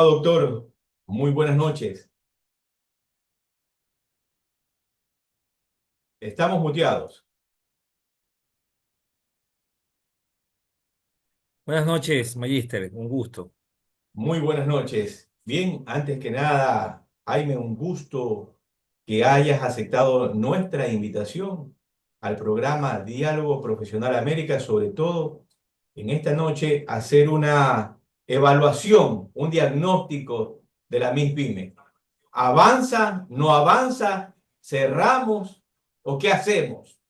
Estimado doctor, muy buenas noches. Estamos muteados. Buenas noches, Magíster, un gusto. Muy buenas noches. Bien, antes que nada, Jaime, un gusto que hayas aceptado nuestra invitación al programa Diálogo Profesional América, sobre todo en esta noche hacer una evaluación, un diagnóstico de la MIS-PYME. ¿Avanza? ¿No avanza? ¿Cerramos? ¿O qué hacemos?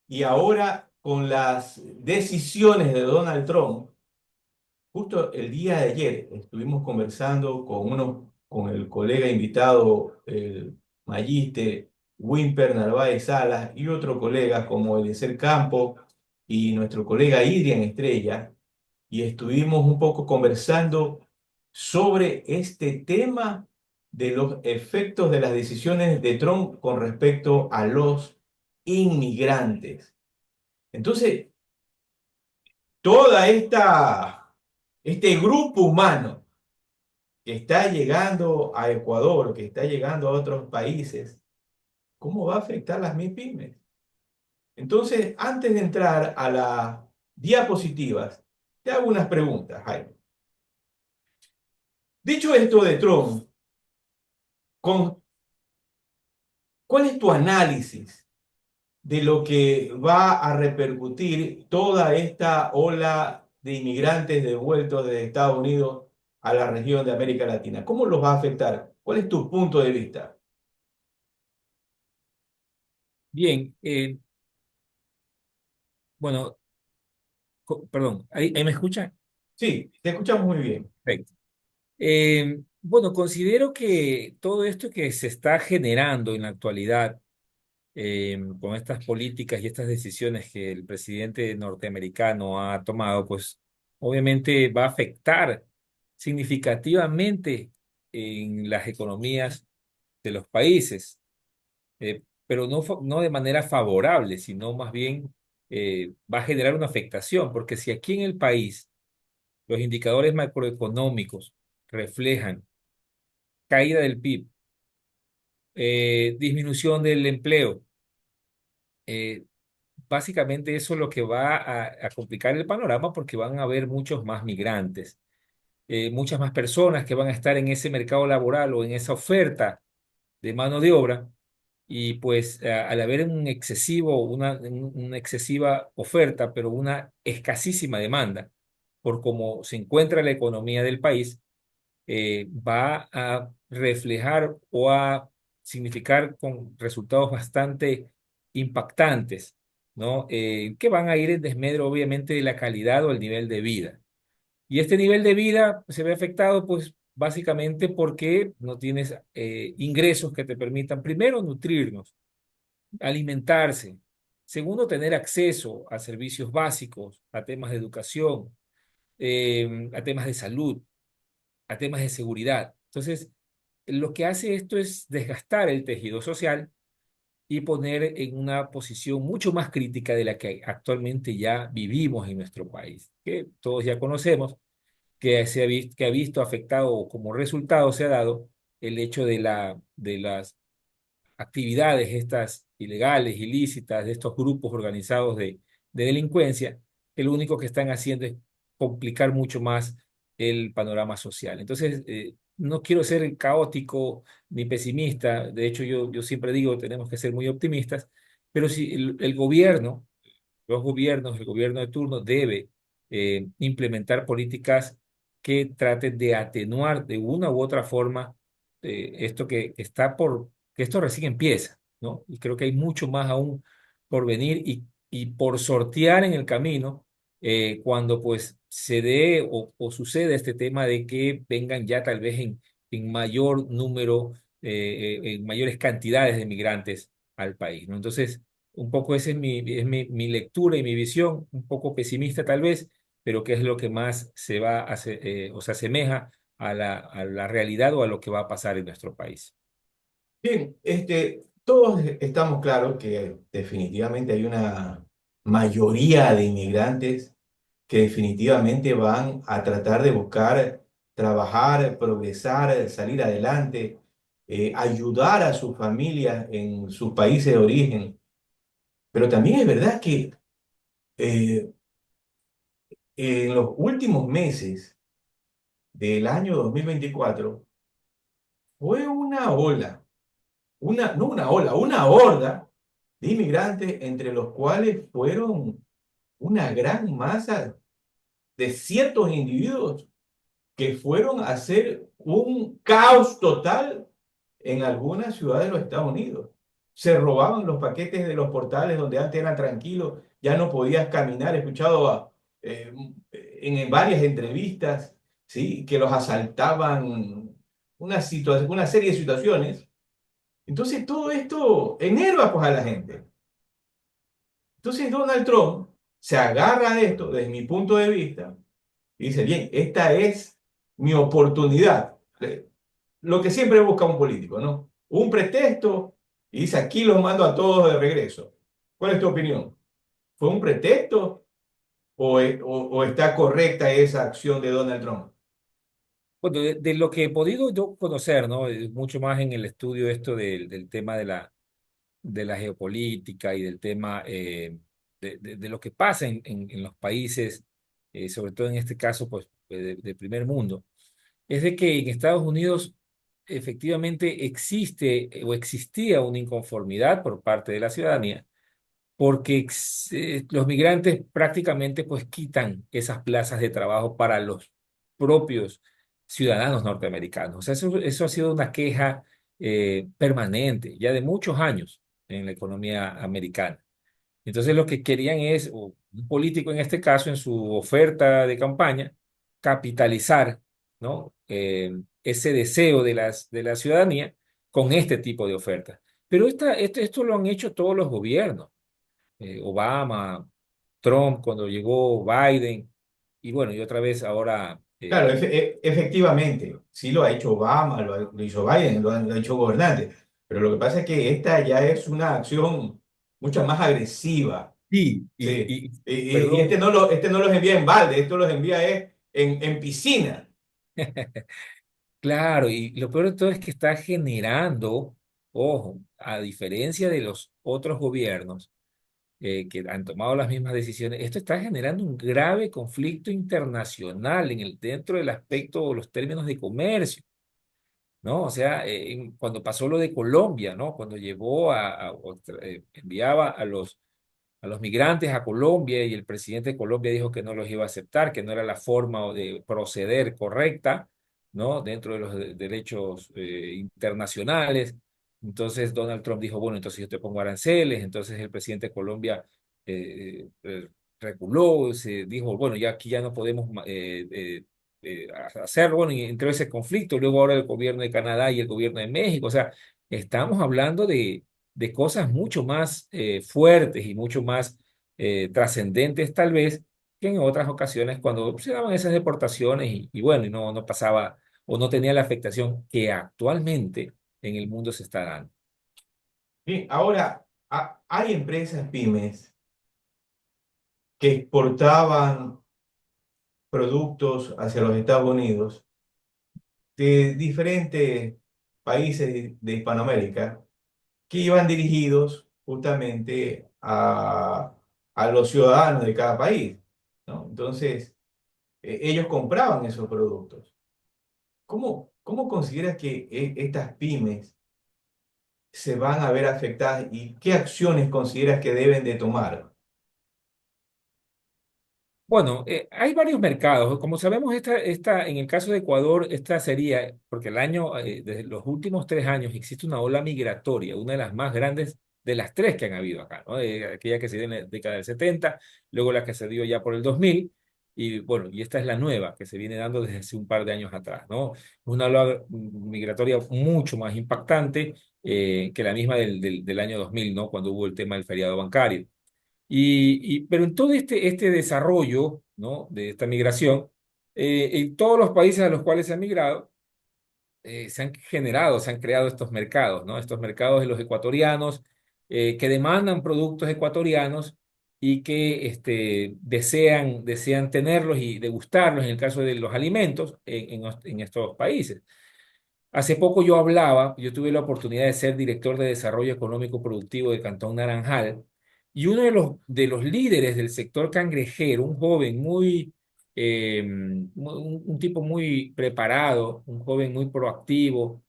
Y ahora con las decisiones de Donald Trump, justo el día de ayer estuvimos conversando con el colega invitado, el Magiste Wimper Narváez Salas y otro colega como Eliezer Campo y nuestro colega Idrian Estrella, y estuvimos un poco conversando sobre este tema de los efectos de las decisiones de Trump con respecto a los inmigrantes. Entonces, toda este grupo humano que está llegando a Ecuador, que está llegando a otros países, ¿cómo va a afectar las MIPYMES? Entonces, antes de entrar a las diapositivas, te hago unas preguntas, Jaime. Dicho esto de Trump, con, ¿cuál es tu análisis de lo que va a repercutir toda esta ola de inmigrantes devueltos de Estados Unidos a la región de América Latina? ¿Cómo los va a afectar? ¿Cuál es tu punto de vista? Bien, bueno, perdón, ¿ahí me escucha? Sí, te escuchamos muy bien. Perfecto. Bueno, considero que todo esto que se está generando en la actualidad, con estas políticas y estas decisiones que el presidente norteamericano ha tomado, pues obviamente va a afectar significativamente en las economías de los países. Pero no, no de manera favorable, sino más bien va a generar una afectación, porque si aquí en el país los indicadores macroeconómicos reflejan caída del PIB, disminución del empleo, eh, básicamente eso es lo que va a complicar el panorama porque van a haber muchos más migrantes, muchas más personas que van a estar en ese mercado laboral o en esa oferta de mano de obra. Y pues al haber una excesiva oferta, pero una escasísima demanda, por cómo se encuentra la economía del país, va a reflejar o a significar con resultados bastante impactantes, ¿no? Que van a ir en desmedro, obviamente, de la calidad o el nivel de vida. Y este nivel de vida se ve afectado, pues, básicamente porque no tienes ingresos que te permitan, primero, nutrirnos, alimentarse. Segundo, tener acceso a servicios básicos, a temas de educación, a temas de salud, a temas de seguridad. Entonces, lo que hace esto es desgastar el tejido social y poner en una posición mucho más crítica de la que actualmente ya vivimos en nuestro país, que todos ya conocemos, que ha visto afectado o como resultado se ha dado el hecho de las actividades estas ilegales, ilícitas, de estos grupos organizados de delincuencia, que lo único que están haciendo es complicar mucho más el panorama social. Entonces, no quiero ser caótico ni pesimista, de hecho yo siempre digo, tenemos que ser muy optimistas, pero si el gobierno, los gobiernos, el gobierno de turno debe implementar políticas que traten de atenuar de una u otra forma esto que está que esto recién empieza, ¿no? Y creo que hay mucho más aún por venir y por sortear en el camino cuando pues se dé o suceda este tema de que vengan ya tal vez en mayor número, en mayores cantidades de migrantes al país, ¿no? Entonces, un poco esa es mi lectura y mi visión, un poco pesimista tal vez, pero que es lo que más se va a o se asemeja a a la realidad o a lo que va a pasar en nuestro país. Bien, todos estamos claros que definitivamente hay una mayoría de inmigrantes que definitivamente van a tratar de buscar trabajar, progresar, salir adelante, ayudar a sus familias en sus países de origen. Pero también es verdad que eh, en los últimos meses del año 2024 fue una ola, no una ola, una horda de inmigrantes, entre los cuales fueron una gran masa de ciertos individuos que fueron a hacer un caos total en algunas ciudades de los Estados Unidos. Se robaban los paquetes de los portales donde antes eran tranquilos, ya no podías caminar. He escuchado en varias entrevistas, ¿sí? Que los asaltaban, una serie de situaciones. Entonces todo esto enerva pues a la gente. Entonces Donald Trump se agarra de esto, desde mi punto de vista, y dice, bien, esta es mi oportunidad. Lo que siempre busca un político, ¿no? Un pretexto y dice, aquí los mando a todos de regreso. ¿Cuál es tu opinión? ¿Fue un pretexto o está correcta esa acción de Donald Trump? Bueno, de lo que he podido yo conocer, ¿no? Mucho más en el estudio esto del tema de la geopolítica y del tema de lo que pasa en los países, sobre todo en este caso, pues, de primer mundo, es de que en Estados Unidos efectivamente existe o existía una inconformidad por parte de la ciudadanía, porque los migrantes prácticamente pues quitan esas plazas de trabajo para los propios ciudadanos norteamericanos. O sea, eso ha sido una queja permanente, ya de muchos años en la economía americana. Entonces lo que querían es, o un político en este caso, en su oferta de campaña, capitalizar, ¿no? Ese deseo de la ciudadanía con este tipo de ofertas. Pero esto lo han hecho todos los gobiernos. Obama, Trump, cuando llegó Biden, y bueno, y otra vez ahora, Claro, efectivamente, sí lo ha hecho Obama, lo hizo Biden, lo ha hecho gobernantes, pero lo que pasa es que esta ya es una acción mucho más agresiva, sí, ¿sí? Y perdón, este no los envía en balde, esto los envía en piscina. claro, y lo peor de todo es que está generando, ojo, a diferencia de los otros gobiernos que han tomado las mismas decisiones, esto está generando un grave conflicto internacional dentro del aspecto o los términos de comercio. ¿No? O sea, cuando pasó lo de Colombia, ¿no? Cuando llevó enviaba a los migrantes a Colombia y el presidente de Colombia dijo que no los iba a aceptar, que no era la forma de proceder correcta, ¿no? Dentro de los derechos internacionales. Entonces Donald Trump dijo, bueno, entonces yo te pongo aranceles. Entonces el presidente de Colombia reculó, se dijo, bueno, ya aquí ya no podemos hacerlo. Bueno, y entró ese conflicto. Luego ahora el gobierno de Canadá y el gobierno de México. O sea, estamos hablando de cosas mucho más fuertes y mucho más trascendentes tal vez que en otras ocasiones cuando se daban esas deportaciones y bueno, y no pasaba o no tenía la afectación que actualmente en el mundo se está dando. Bien, ahora hay empresas pymes que exportaban productos hacia los Estados Unidos de diferentes países de Hispanoamérica que iban dirigidos justamente a los ciudadanos de cada país, ¿no? Entonces, ellos compraban esos productos. ¿Cómo consideras que estas pymes se van a ver afectadas y qué acciones consideras que deben de tomar? Bueno, hay varios mercados. Como sabemos, en el caso de Ecuador, esta sería, porque desde los últimos 3 años existe una ola migratoria, una de las más grandes de las tres que han habido acá, ¿no? Aquella que se dio en la década del 70, luego la que se dio ya por el 2000, y bueno, y esta es la nueva que se viene dando desde hace un par de años atrás, ¿no? Una ola migratoria mucho más impactante que la misma del año 2000, ¿no? Cuando hubo el tema del feriado bancario. Pero en todo este desarrollo, ¿no? De esta migración, en todos los países a los cuales se ha migrado, se han creado estos mercados, ¿no? Estos mercados de los ecuatorianos que demandan productos ecuatorianos y que desean tenerlos y degustarlos en el caso de los alimentos en estos países. Hace poco yo tuve la oportunidad de ser director de desarrollo económico productivo de Cantón Naranjal, y uno de los líderes del sector cangrejero, un joven un tipo muy preparado, un joven muy proactivo,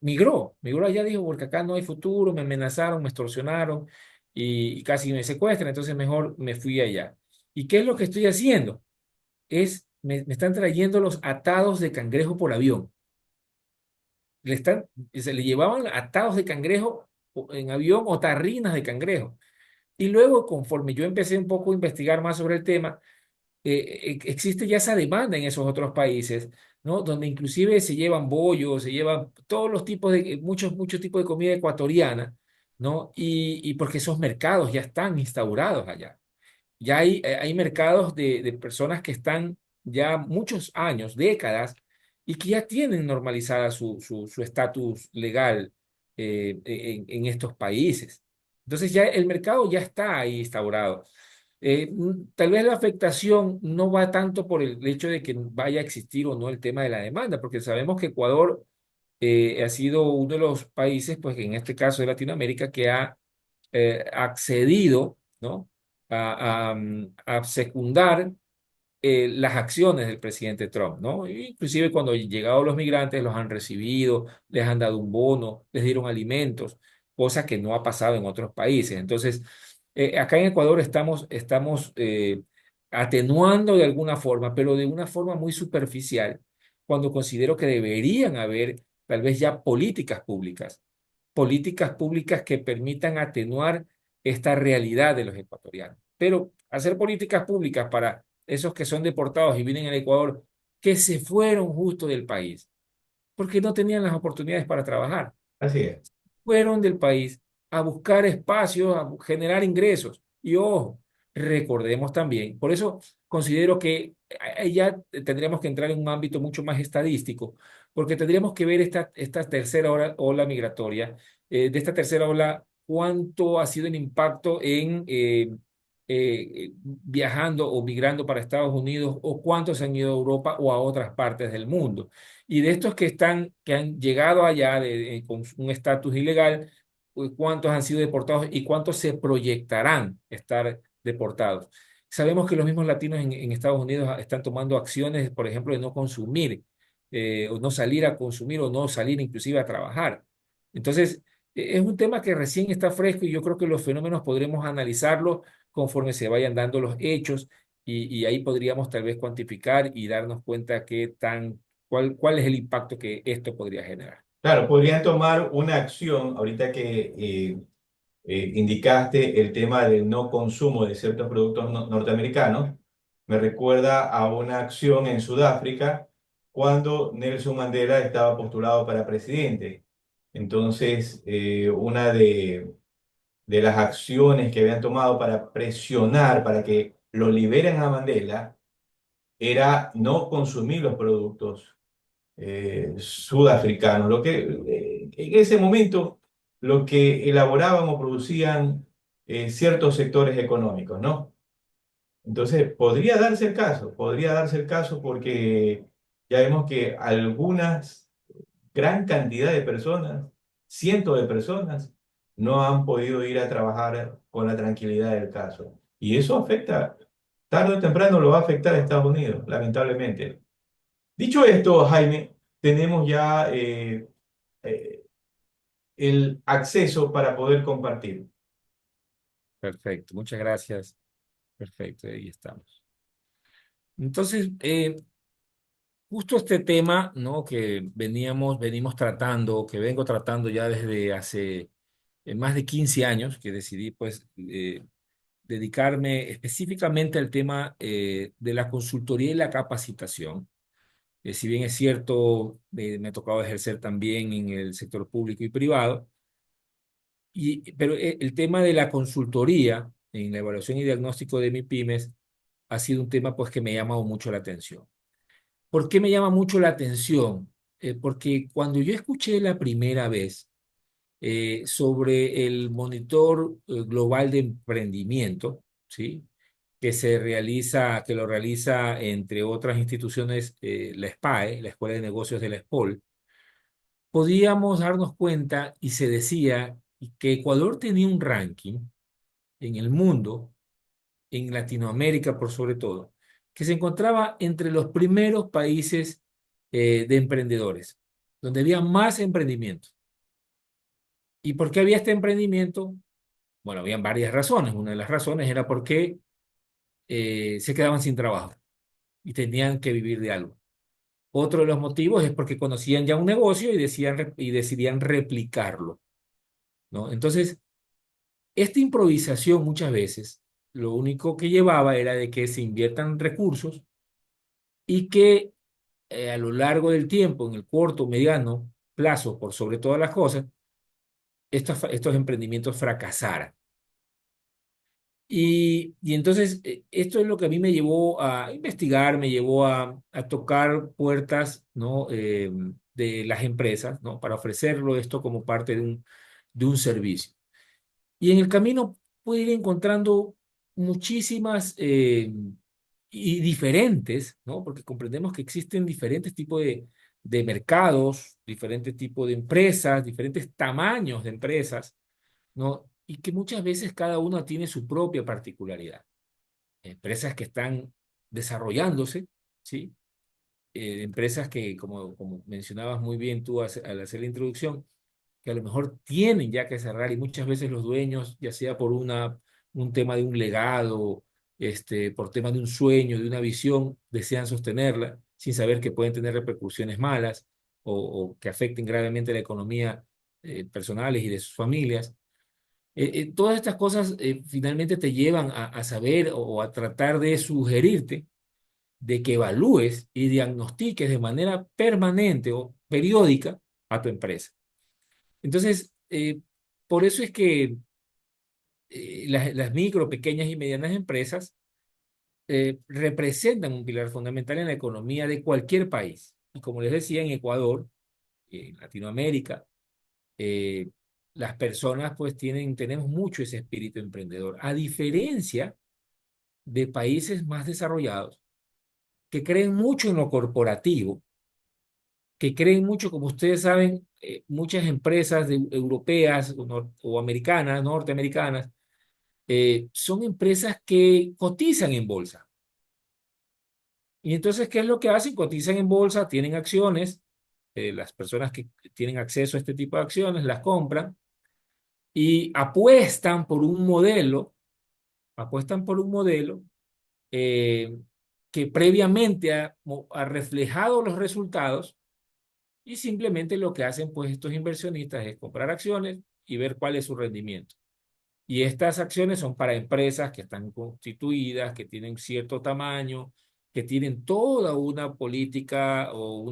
migró allá, dijo, porque acá no hay futuro, me amenazaron, me extorsionaron y casi me secuestran, entonces mejor me fui allá. ¿Y qué es lo que estoy haciendo? Me están trayendo los atados de cangrejo por avión. Se le llevaban atados de cangrejo en avión o tarrinas de cangrejo. Y luego, conforme yo empecé un poco a investigar más sobre el tema, existe ya esa demanda en esos otros países, ¿no? Donde inclusive se llevan bollos, se llevan todos los tipos muchos tipos de comida ecuatoriana, ¿no? Y porque esos mercados ya están instaurados allá. Ya hay mercados de personas que están ya muchos años, décadas, y que ya tienen normalizada su estatus legal en estos países. Entonces ya el mercado ya está ahí instaurado. Tal vez la afectación no va tanto por el hecho de que vaya a existir o no el tema de la demanda, porque sabemos que Ecuador ha sido uno de los países, pues en este caso de Latinoamérica, que ha accedido, ¿no? a secundar las acciones del presidente Trump, ¿no? Inclusive cuando han llegado los migrantes, los han recibido, les han dado un bono, les dieron alimentos, cosa que no ha pasado en otros países. Entonces, acá en Ecuador estamos atenuando de alguna forma, pero de una forma muy superficial, cuando considero que deberían haber tal vez ya políticas públicas que permitan atenuar esta realidad de los ecuatorianos. Pero hacer políticas públicas para esos que son deportados y vienen al Ecuador, que se fueron justo del país, porque no tenían las oportunidades para trabajar, Así es. fueron del país a buscar espacios, a generar ingresos. Y ojo, recordemos también, por eso considero que ya tendríamos que entrar en un ámbito mucho más estadístico, porque tendríamos que ver esta tercera ola migratoria, de esta tercera ola, cuánto ha sido el impacto en viajando o migrando para Estados Unidos, o cuántos han ido a Europa o a otras partes del mundo. Y de estos que han llegado allá con un estatus ilegal, pues, ¿cuántos han sido deportados y cuántos se proyectarán estar deportados? Sabemos que los mismos latinos en Estados Unidos están tomando acciones, por ejemplo, de no consumir, o no salir a consumir, o no salir inclusive a trabajar. Entonces, es un tema que recién está fresco, y yo creo que los fenómenos podremos analizarlos conforme se vayan dando los hechos, y ahí podríamos tal vez cuantificar y darnos cuenta cuál es el impacto que esto podría generar. Claro, podrían tomar una acción, ahorita que indicaste el tema del no consumo de ciertos productos norteamericanos, me recuerda a una acción en Sudáfrica cuando Nelson Mandela estaba postulado para presidente. Entonces, una de las acciones que habían tomado para presionar para que lo liberen a Mandela era no consumir los productos sudafricanos, lo que en ese momento lo que elaboraban o producían ciertos sectores económicos, ¿no? Entonces, podría darse el caso porque ya vemos que algunas, gran cantidad de personas, cientos de personas, no han podido ir a trabajar con la tranquilidad del caso. Y eso afecta, tarde o temprano lo va a afectar a Estados Unidos, lamentablemente. Dicho esto, Jaime, tenemos ya eh, el acceso para poder compartir. Perfecto, muchas gracias. Perfecto, ahí estamos. Entonces, justo este tema, ¿no? Que venimos tratando, que vengo tratando ya desde hace más de 15 años, que decidí pues dedicarme específicamente al tema de la consultoría y la capacitación. Si bien es cierto, me ha tocado ejercer también en el sector público y privado, pero el tema de la consultoría en la evaluación y diagnóstico de MIPYMES ha sido un tema pues que me ha llamado mucho la atención. ¿Por qué me llama mucho la atención? Porque cuando yo escuché la primera vez sobre el monitor global de emprendimiento, ¿sí? Que lo realiza, entre otras instituciones, la SPAE, la Escuela de Negocios de la ESPOL. Podíamos darnos cuenta y se decía que Ecuador tenía un ranking en el mundo, en Latinoamérica por sobre todo, que se encontraba entre los primeros países de emprendedores, donde había más emprendimiento. ¿Y por qué había este emprendimiento? Bueno, habían varias razones. Una de las razones era porque se quedaban sin trabajo y tenían que vivir de algo. Otro de los motivos es porque conocían ya un negocio y decidían replicarlo, ¿no? Entonces, esta improvisación muchas veces lo único que llevaba era de que se inviertan recursos y que a lo largo del tiempo, en el corto, mediano plazo, por sobre todas las cosas, estos emprendimientos fracasaran. Y entonces, esto es lo que a mí me llevó a investigar, me llevó a tocar puertas, ¿no? De las empresas, ¿no? Para ofrecerlo esto como parte de un servicio. Y en el camino pude ir encontrando muchísimas y diferentes, ¿no? Porque comprendemos que existen diferentes tipos de mercados, diferentes tipos de empresas, diferentes tamaños de empresas, ¿no? Y que muchas veces cada una tiene su propia particularidad. Empresas que están desarrollándose, ¿sí? Empresas que, como mencionabas muy bien tú al hacer la introducción, que a lo mejor tienen ya que cerrar y muchas veces los dueños, ya sea por un tema de un legado, por tema de un sueño, de una visión, desean sostenerla sin saber que pueden tener repercusiones malas o que afecten gravemente la economía personales y de sus familias. Todas estas cosas finalmente te llevan a saber o a tratar de sugerirte de que evalúes y diagnostiques de manera permanente o periódica a tu empresa. Entonces, por eso es que las micro, pequeñas y medianas empresas representan un pilar fundamental en la economía de cualquier país. Y como les decía, en Ecuador, en Latinoamérica, eh, las personas pues tenemos mucho ese espíritu emprendedor, a diferencia de países más desarrollados que creen mucho en lo corporativo, que creen mucho, como ustedes saben, muchas empresas europeas o americanas, norteamericanas, son empresas que cotizan en bolsa. Y entonces, ¿qué es lo que hacen? Cotizan en bolsa, tienen acciones, las personas que tienen acceso a este tipo de acciones las compran y apuestan por un modelo eh, que previamente ha reflejado los resultados y simplemente lo que hacen pues estos inversionistas es comprar acciones y ver cuál es su rendimiento. Y estas acciones son para empresas que están constituidas, que tienen cierto tamaño, que tienen toda una política o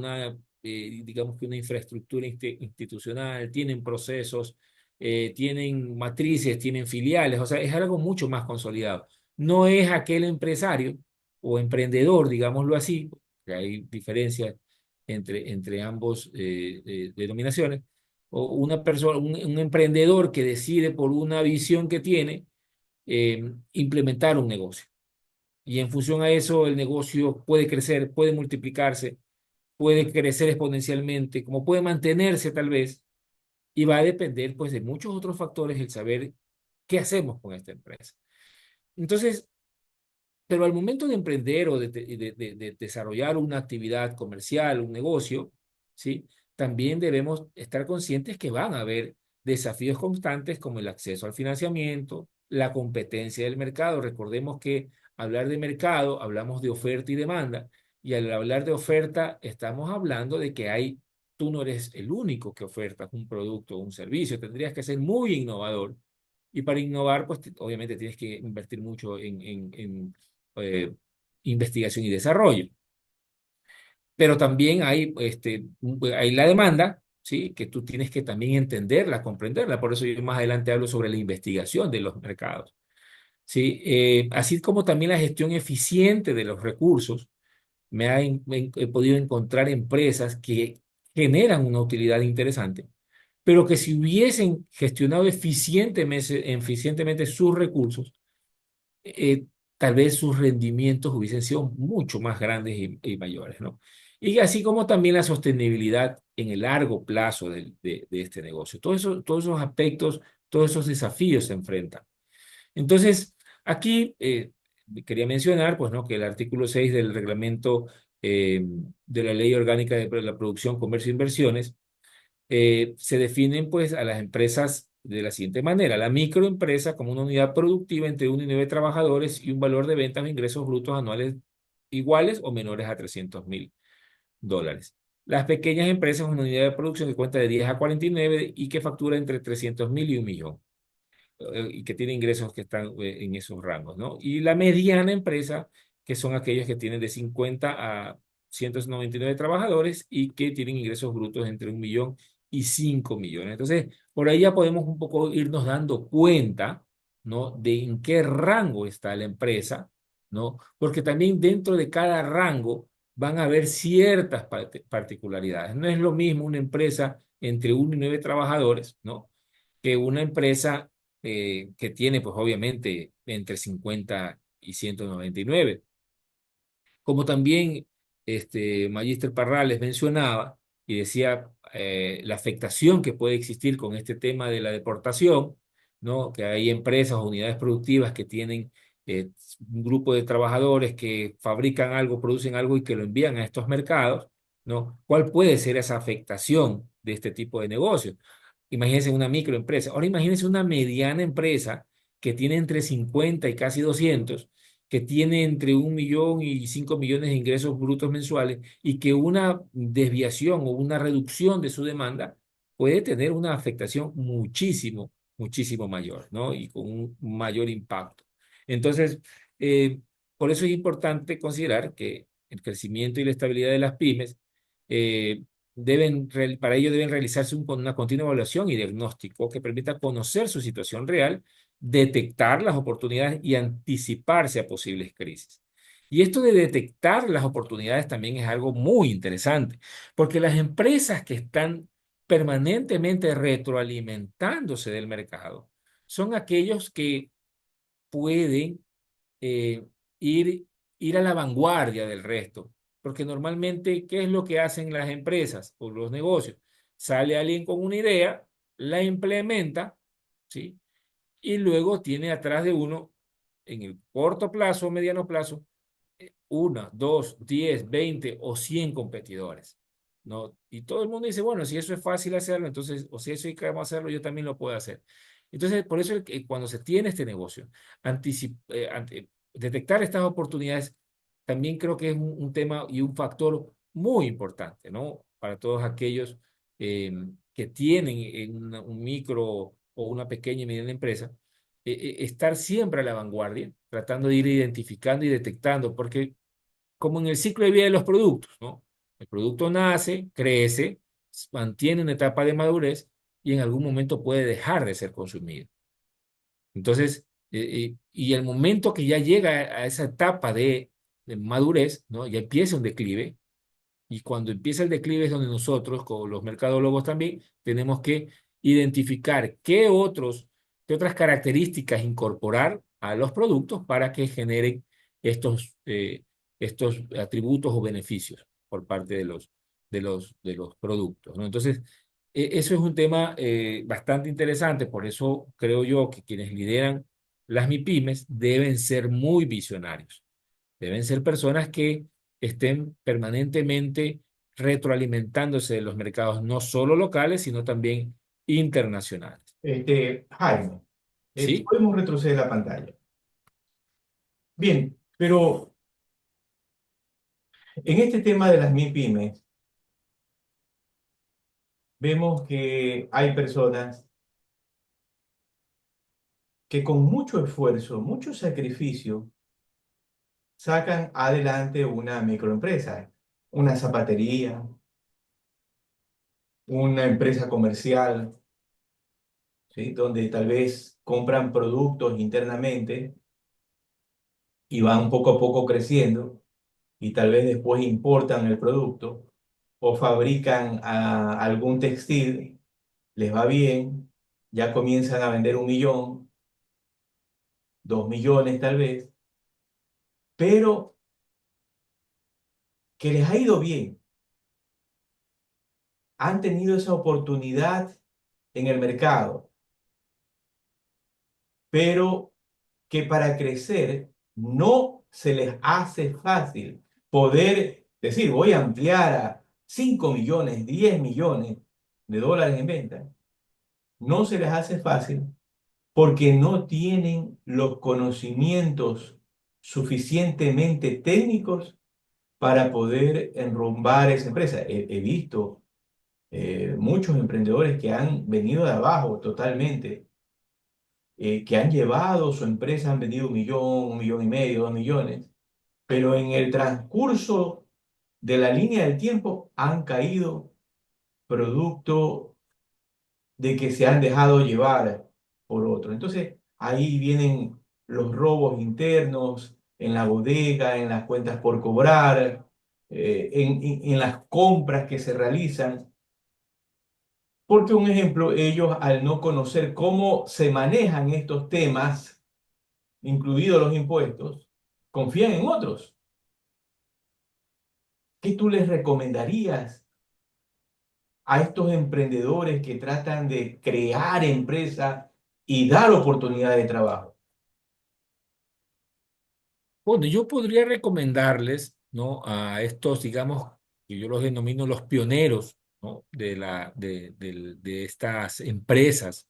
digamos que una infraestructura institucional, tienen procesos, tienen matrices, tienen filiales, o sea, es algo mucho más consolidado. No es aquel empresario o emprendedor, digámoslo así, que hay diferencias entre ambos denominaciones o una persona, un emprendedor que decide por una visión que tiene implementar un negocio. Y en función a eso, el negocio puede crecer, puede multiplicarse, puede crecer exponencialmente, como puede mantenerse tal vez, y va a depender pues de muchos otros factores el saber qué hacemos con esta empresa. Entonces, pero al momento de emprender o de desarrollar una actividad comercial, un negocio, ¿sí? También debemos estar conscientes que van a haber desafíos constantes como el acceso al financiamiento, la competencia del mercado. Recordemos que hablar de mercado, hablamos de oferta y demanda, y al hablar de oferta, estamos hablando de que tú no eres el único que ofertas un producto o un servicio, tendrías que ser muy innovador. Y para innovar, pues obviamente tienes que invertir mucho en eh, investigación y desarrollo. Pero también hay la demanda, ¿sí? Que tú tienes que también entenderla, comprenderla. Por eso yo más adelante hablo sobre la investigación de los mercados, ¿sí? Así como también la gestión eficiente de los recursos. He podido encontrar empresas que generan una utilidad interesante, pero que si hubiesen gestionado eficientemente sus recursos, eh, tal vez sus rendimientos hubiesen sido mucho más grandes y mayores, ¿no? Y así como también la sostenibilidad en el largo plazo de este negocio. Todos esos aspectos, todos esos desafíos se enfrentan. Entonces, aquí quería mencionar, pues, ¿no? Que el artículo 6 del reglamento de la Ley Orgánica de la Producción, Comercio e Inversiones se definen pues a las empresas de la siguiente manera. La microempresa como una unidad productiva entre 1 y 9 trabajadores y un valor de ventas o ingresos brutos anuales iguales o menores a $300.000. Las pequeñas empresas, una unidad de producción que cuenta de 10 a 49 y que factura entre 300.000 y 1 millón y que tiene ingresos que están en esos rangos, ¿no? Y la mediana empresa, que son aquellos que tienen de 50 a 199 trabajadores y que tienen ingresos brutos entre 1 millón y 5 millones. Entonces, por ahí ya podemos un poco irnos dando cuenta, ¿no? De en qué rango está la empresa, ¿no? Porque también dentro de cada rango van a haber ciertas particularidades. No es lo mismo una empresa entre 1 y 9 trabajadores, ¿no? Que una empresa que tiene, pues obviamente, entre 50 y 199. Como también Magíster Parrales mencionaba y decía la afectación que puede existir con este tema de la deportación, ¿no? Que hay empresas o unidades productivas que tienen un grupo de trabajadores que fabrican algo, producen algo y que lo envían a estos mercados, ¿no? ¿Cuál puede ser esa afectación de este tipo de negocio? Imagínense una microempresa. Ahora imagínense una mediana empresa que tiene entre 50 y casi 200, que tiene entre 1 millón y 5 millones de ingresos brutos mensuales y que una desviación o una reducción de su demanda puede tener una afectación muchísimo mayor, ¿no? Y con un mayor impacto. Entonces, eh, por eso es importante considerar que el crecimiento y la estabilidad de las pymes eh, para ello deben realizarse una continua evaluación y diagnóstico que permita conocer su situación real, detectar las oportunidades y anticiparse a posibles crisis. Y esto de detectar las oportunidades también es algo muy interesante, porque las empresas que están permanentemente retroalimentándose del mercado son aquellos que pueden eh, ir, ir a la vanguardia del resto. Porque normalmente, ¿qué es lo que hacen las empresas o los negocios? Sale alguien con una idea, la implementa, ¿sí? Y luego tiene atrás de uno, en el corto plazo o mediano plazo, 1, 2, 10, 20 o 100 competidores, ¿no? Y todo el mundo dice, bueno, si eso es fácil hacerlo, entonces, o si eso hay que hacerlo, yo también lo puedo hacer. Entonces, por eso cuando se tiene este negocio, detectar estas oportunidades, también creo que es un tema y un factor muy importante, ¿no? Para todos aquellos eh, que tienen en un micro o una pequeña y mediana empresa, estar siempre a la vanguardia, tratando de ir identificando y detectando, porque como en el ciclo de vida de los productos, ¿no? El producto nace, crece, mantiene una etapa de madurez y en algún momento puede dejar de ser consumido. Entonces, y el momento que ya llega a esa etapa de madurez, ¿no? Ya empieza un declive, y cuando empieza el declive es donde nosotros, como los mercadólogos también, tenemos que identificar qué otras características incorporar a los productos para que generen estos atributos o beneficios por parte de los productos, ¿no? Entonces, eso es un tema bastante interesante, por eso creo yo que quienes lideran las MIPYMES deben ser muy visionarios. Deben ser personas que estén permanentemente retroalimentándose de los mercados, no solo locales, sino también internacionales. Jaime, ¿Sí? podemos retroceder la pantalla. Bien, pero en este tema de las MIPYMES, vemos que hay personas que con mucho esfuerzo, mucho sacrificio, sacan adelante una microempresa, una zapatería, una empresa comercial, ¿sí? Donde tal vez compran productos internamente y van poco a poco creciendo y tal vez después importan el producto o fabrican algún textil les va bien, ya comienzan a vender 1 millón, 2 millones tal vez, pero que les ha ido bien, han tenido esa oportunidad en el mercado, pero que para crecer no se les hace fácil poder decir, voy a ampliar a 5 millones, 10 millones de dólares en venta. No se les hace fácil porque no tienen los conocimientos suficientemente técnicos para poder enrumbar esa empresa. He visto muchos emprendedores que han venido de abajo totalmente, que han llevado su empresa, han vendido 1 millón, 1,5 millones, 2 millones, pero en el transcurso de la línea del tiempo han caído producto de que se han dejado llevar por otro. Entonces, ahí vienen los robos internos en la bodega, en las cuentas por cobrar, en las compras que se realizan. Porque un ejemplo, ellos al no conocer cómo se manejan estos temas, incluidos los impuestos, confían en otros. ¿Qué tú les recomendarías a estos emprendedores que tratan de crear empresas y dar oportunidades de trabajo? Bueno, yo podría recomendarles, ¿no? A estos, digamos, que yo los denomino los pioneros, ¿no? De estas empresas,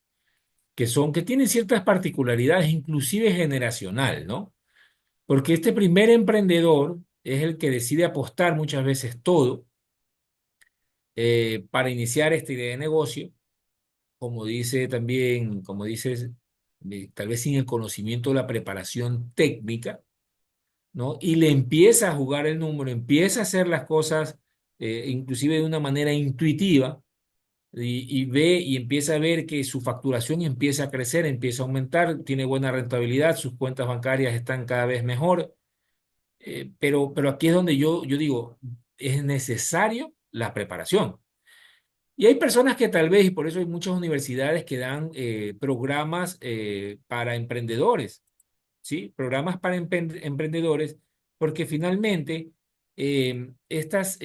que tienen ciertas particularidades, inclusive generacional, ¿no? Porque este primer emprendedor es el que decide apostar muchas veces todo para iniciar esta idea de negocio, como dice también, como dices, tal vez sin el conocimiento de la preparación técnica, ¿no? Y le empieza a jugar el número, empieza a hacer las cosas inclusive de una manera intuitiva y ve y empieza a ver que su facturación empieza a crecer, empieza a aumentar, tiene buena rentabilidad, sus cuentas bancarias están cada vez mejor, pero aquí es donde yo digo, es necesario la preparación. Y hay personas que tal vez, y por eso hay muchas universidades que dan programas para emprendedores, ¿sí? Programas para emprendedores, porque finalmente estos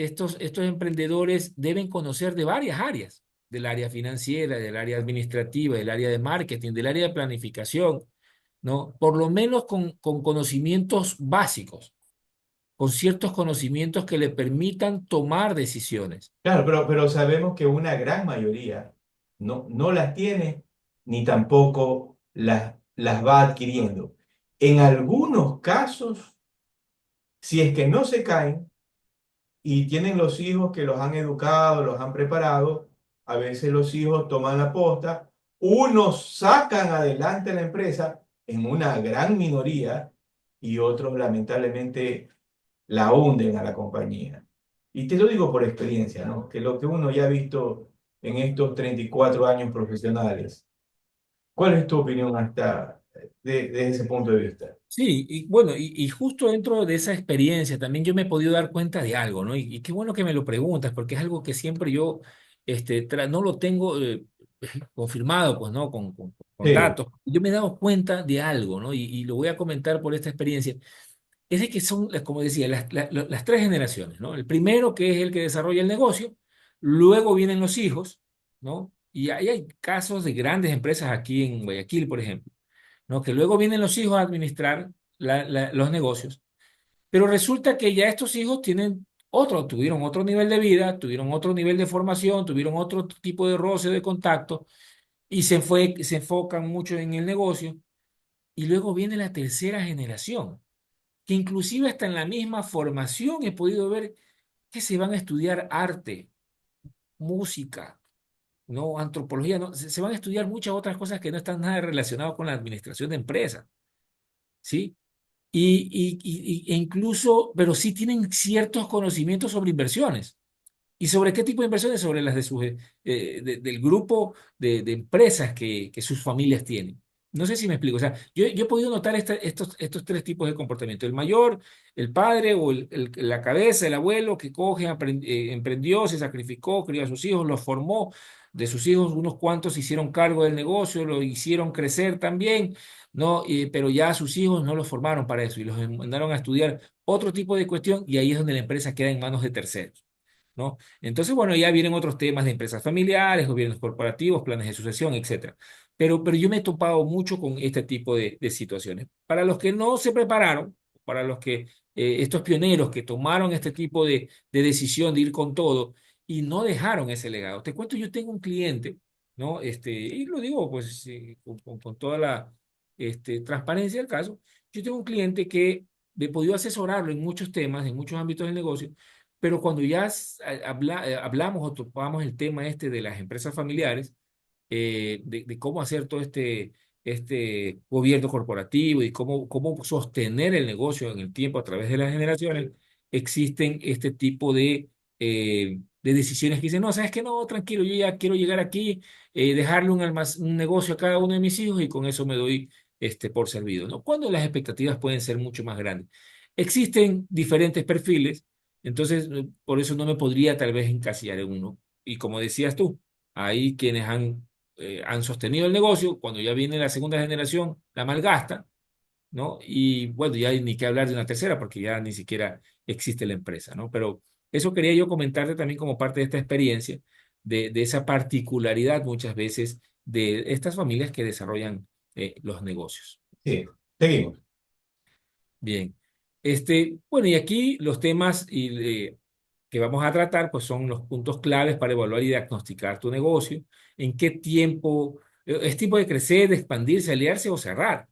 emprendedores deben conocer de varias áreas, del área financiera, del área administrativa, del área de marketing, del área de planificación, ¿no? Por lo menos con conocimientos básicos, con ciertos conocimientos que le permitan tomar decisiones. Claro, pero sabemos que una gran mayoría no las tiene ni tampoco las va adquiriendo. En algunos casos, si es que no se caen y tienen los hijos que los han educado, los han preparado, a veces los hijos toman la posta, unos sacan adelante la empresa en una gran minoría y otros lamentablemente la hunden a la compañía. Y te lo digo por experiencia, ¿no? Que lo que uno ya ha visto en estos 34 años profesionales. ¿Cuál es tu opinión hasta de ese punto de vista? Sí, y bueno, y justo dentro de esa experiencia también yo me he podido dar cuenta de algo, ¿no? Y qué bueno que me lo preguntas, porque es algo que siempre yo no lo tengo confirmado, pues, ¿no? Con Sí, datos. Yo me he dado cuenta de algo, ¿no? Y lo voy a comentar por esta experiencia. Es de que son, como decía, las tres generaciones, ¿no? El primero que es el que desarrolla el negocio, luego vienen los hijos, ¿no? Y ahí hay casos de grandes empresas aquí en Guayaquil, por ejemplo, ¿no? Que luego vienen los hijos a administrar los negocios, pero resulta que ya estos hijos tuvieron otro nivel de vida, tuvieron otro nivel de formación, tuvieron otro tipo de roce, de contacto, y se enfocan mucho en el negocio, y luego viene la tercera generación, que inclusive hasta en la misma formación he podido ver que se van a estudiar arte, música, no antropología, no, se van a estudiar muchas otras cosas que no están nada relacionadas con la administración de empresas, ¿sí? E incluso, pero sí tienen ciertos conocimientos sobre inversiones. ¿Y sobre qué tipo de inversiones? Sobre las del grupo de empresas que sus familias tienen. No sé si me explico. O sea, yo he podido notar estos tres tipos de comportamiento. El mayor, el padre o la cabeza, el abuelo que coge, emprendió, se sacrificó, crió a sus hijos, los formó. De sus hijos, unos cuantos se hicieron cargo del negocio, lo hicieron crecer también, ¿no? Pero ya a sus hijos no los formaron para eso y los mandaron a estudiar otro tipo de cuestión y ahí es donde la empresa queda en manos de terceros. ¿No? Entonces, bueno, ya vienen otros temas de empresas familiares, gobiernos corporativos, planes de sucesión, etcétera. Pero yo me he topado mucho con este tipo de situaciones. Para los que no se prepararon, para los que estos pioneros que tomaron este tipo de decisión de ir con todo y no dejaron ese legado. Te cuento, yo tengo un cliente, ¿no? Y lo digo pues con toda la transparencia del caso, yo tengo un cliente que he podido asesorarlo en muchos temas, en muchos ámbitos del negocio, pero cuando ya hablamos o topamos el tema este de las empresas familiares, de cómo hacer todo este gobierno corporativo y cómo sostener el negocio en el tiempo a través de las generaciones, existen este tipo de decisiones que dicen, no, sabes que no, tranquilo, yo ya quiero llegar aquí, dejarle un negocio a cada uno de mis hijos y con eso me doy por servido, ¿no? Cuando las expectativas pueden ser mucho más grandes. Existen diferentes perfiles, entonces por eso no me podría tal vez encasillar en uno. Y como decías tú, hay quienes han sostenido el negocio, cuando ya viene la segunda generación, la malgasta, ¿no? Y bueno, ya hay ni que hablar de una tercera, porque ya ni siquiera existe la empresa, ¿no? Pero eso quería yo comentarte también como parte de esta experiencia, de esa particularidad muchas veces de estas familias que desarrollan los negocios. Sí, seguimos. Bien. Bueno, y aquí los temas que vamos a tratar, pues son los puntos claves para evaluar y diagnosticar tu negocio, en qué tiempo es tiempo de crecer, de expandirse, aliarse o cerrar.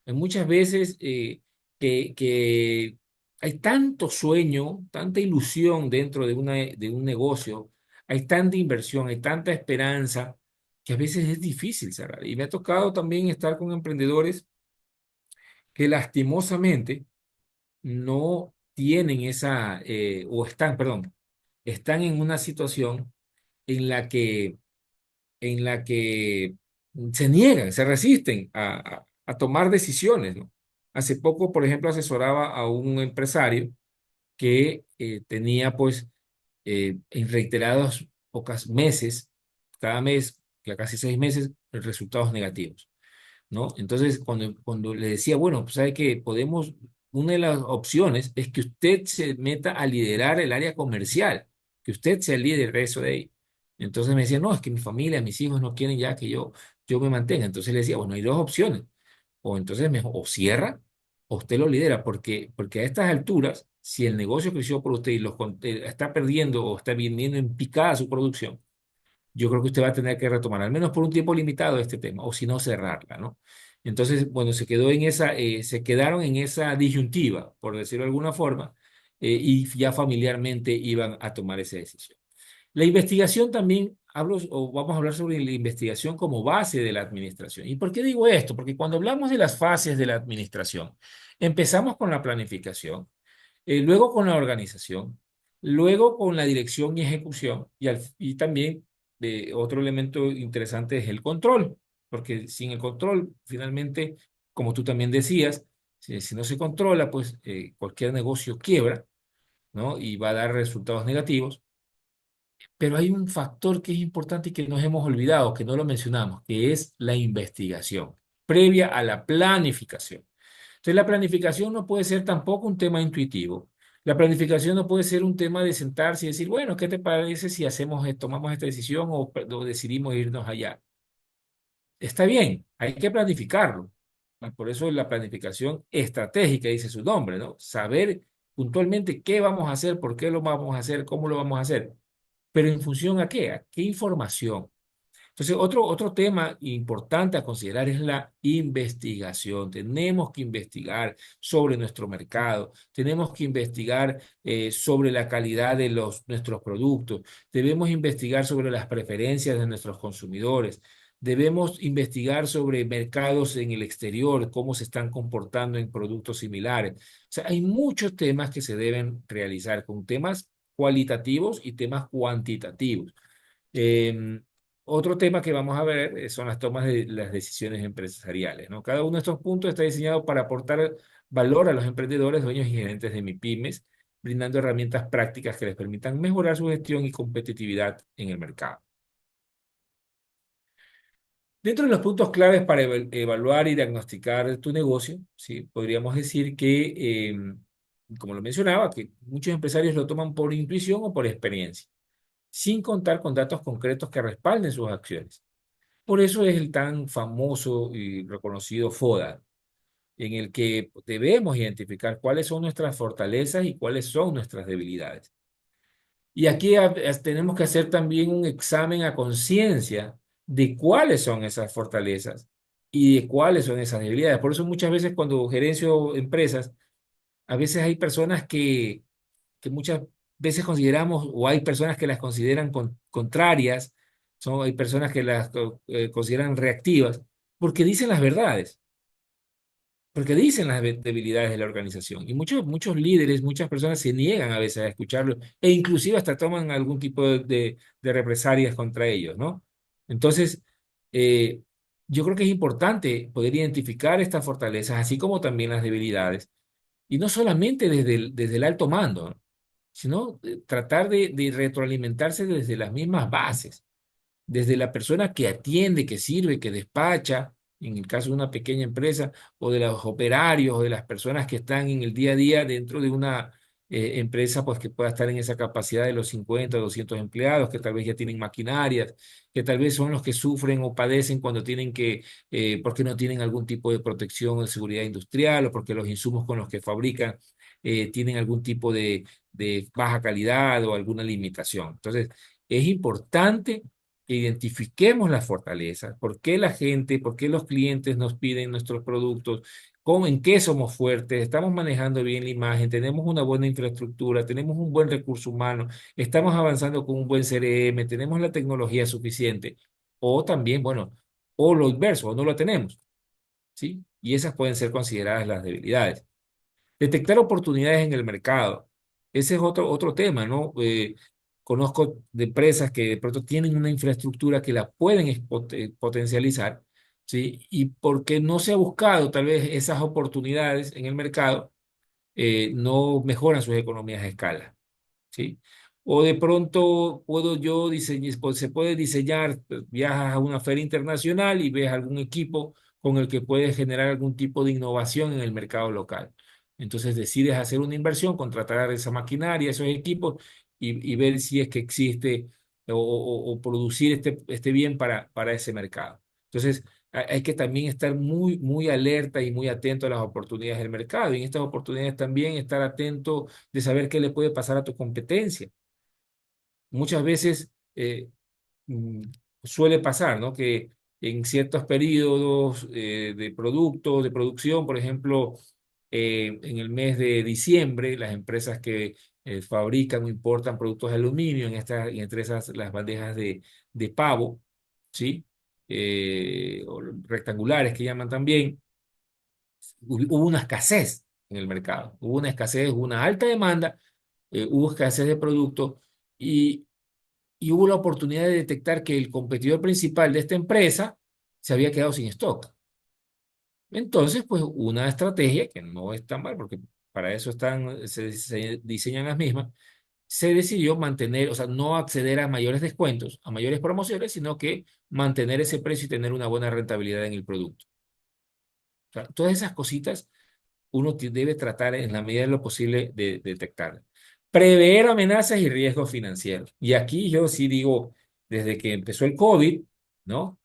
Hay muchas veces que hay tanto sueño, tanta ilusión dentro de un negocio, hay tanta inversión, hay tanta esperanza, que a veces es difícil cerrar. Y me ha tocado también estar con emprendedores que lastimosamente no tienen o están, perdón, están en una situación en la que se niegan, se resisten a tomar decisiones, ¿no? Hace poco, por ejemplo, asesoraba a un empresario que tenía, pues, en reiterados pocas meses, cada mes, ya casi 6 meses, resultados negativos. ¿No? Entonces, cuando le decía, bueno, pues sabe que una de las opciones es que usted se meta a liderar el área comercial, que usted sea el líder de eso de ahí. Entonces me decía, no, es que mi familia, mis hijos no quieren ya que yo me mantenga. Entonces le decía, bueno, hay dos opciones. O entonces mejor, o cierra, o usted lo lidera, porque a estas alturas, si el negocio creció por usted y está perdiendo o está viniendo en picada su producción, yo creo que usted va a tener que retomar, al menos por un tiempo limitado, este tema, o si no, cerrarla, ¿no? Entonces, bueno, se quedaron en esa disyuntiva, por decirlo de alguna forma, y ya familiarmente iban a tomar esa decisión. La investigación también, o vamos a hablar sobre la investigación como base de la administración. ¿Y por qué digo esto? Porque cuando hablamos de las fases de la administración, empezamos con la planificación, luego con la organización, luego con la dirección y ejecución, y también otro elemento interesante es el control, porque sin el control, finalmente, como tú también decías, si no se controla, pues cualquier negocio quiebra, ¿no? Y va a dar resultados negativos. Pero hay un factor que es importante y que nos hemos olvidado, que no lo mencionamos, que es la investigación previa a la planificación. Entonces, la planificación no puede ser tampoco un tema intuitivo. La planificación no puede ser un tema de sentarse y decir, bueno, ¿qué te parece si tomamos esta decisión o decidimos irnos allá? Está bien, hay que planificarlo. Por eso la planificación estratégica dice su nombre, ¿no? Saber puntualmente qué vamos a hacer, por qué lo vamos a hacer, cómo lo vamos a hacer. Pero en función a qué, a qué información. Entonces, otro tema importante a considerar es la investigación. Tenemos que investigar sobre nuestro mercado, tenemos que investigar sobre la calidad de nuestros productos, debemos investigar sobre las preferencias de nuestros consumidores, debemos investigar sobre mercados en el exterior, cómo se están comportando en productos similares. O sea, hay muchos temas que se deben realizar con temas cualitativos y temas cuantitativos. Otro tema que vamos a ver son las tomas de las decisiones empresariales, ¿no? Cada uno de estos puntos está diseñado para aportar valor a los emprendedores, dueños y gerentes de MIPYMES, brindando herramientas prácticas que les permitan mejorar su gestión y competitividad en el mercado. Dentro de los puntos claves para evaluar y diagnosticar tu negocio, ¿sí? Podríamos decir que, como lo mencionaba, que muchos empresarios lo toman por intuición o por experiencia, sin contar con datos concretos que respalden sus acciones. Por eso es el tan famoso y reconocido FODA, en el que debemos identificar cuáles son nuestras fortalezas y cuáles son nuestras debilidades. Y aquí tenemos que hacer también un examen a conciencia de cuáles son esas fortalezas y de cuáles son esas debilidades. Por eso muchas veces cuando gerencio empresas, a veces hay personas que muchas veces consideramos, o hay personas que las consideran contrarias, hay personas que las consideran reactivas, porque dicen las verdades, porque dicen las debilidades de la organización. Y muchos líderes, muchas personas se niegan a veces a escucharlo e inclusive hasta toman algún tipo de represalias contra ellos, ¿no? Entonces, eh, yo creo que es importante poder identificar estas fortalezas, así como también las debilidades, y no solamente desde el alto mando, ¿no? Sino tratar de retroalimentarse desde las mismas bases, desde la persona que atiende, que sirve, que despacha, en el caso de una pequeña empresa, o de los operarios, o de las personas que están en el día a día dentro de una empresa, pues que pueda estar en esa capacidad de los 50 o 200 empleados, que tal vez ya tienen maquinarias, que tal vez son los que sufren o padecen cuando tienen porque no tienen algún tipo de protección o de seguridad industrial, o porque los insumos con los que fabrican tienen algún tipo de baja calidad o alguna limitación. Entonces, es importante que identifiquemos las fortalezas, por qué la gente, por qué los clientes nos piden nuestros productos, en qué somos fuertes, estamos manejando bien la imagen, tenemos una buena infraestructura, tenemos un buen recurso humano, estamos avanzando con un buen CRM, tenemos la tecnología suficiente, o también, bueno, o lo inverso, o no lo tenemos, ¿sí? Y esas pueden ser consideradas las debilidades. Detectar oportunidades en el mercado. Ese es otro tema, ¿no? Conozco de empresas que de pronto tienen una infraestructura que la pueden potencializar, ¿sí? Y porque no se ha buscado tal vez esas oportunidades en el mercado, no mejoran sus economías de escala. ¿Sí? O de pronto puedo yo diseñar, pues, se puede diseñar, viajas a una feria internacional y ves algún equipo con el que puedes generar algún tipo de innovación en el mercado local. Entonces decides hacer una inversión, contratar esa maquinaria, esos equipos y ver si es que existe o producir este bien para ese mercado. Entonces hay que también estar muy alerta y muy atento a las oportunidades del mercado. Y en estas oportunidades también estar atento de saber qué le puede pasar a tu competencia. Muchas veces mm, suele pasar, ¿no? Que en ciertos periodos de productos, de producción, por ejemplo, en el mes de diciembre, las empresas que fabrican o importan productos de aluminio, entre esas las bandejas de pavo, ¿sí? O rectangulares que llaman también, hubo una escasez en el mercado, hubo una escasez, hubo una alta demanda, hubo escasez de productos y, y hubo la oportunidad de detectar que el competidor principal de esta empresa se había quedado sin stock. Entonces, pues una estrategia que no es tan mal, porque para eso se diseñan las mismas, se decidió mantener, o sea, no acceder a mayores descuentos, a mayores promociones, sino que mantener ese precio y tener una buena rentabilidad en el producto. O sea, todas esas cositas uno debe tratar en la medida de lo posible de detectar. Prever amenazas y riesgos financieros. Y aquí yo sí digo, desde que empezó el COVID, ¿no?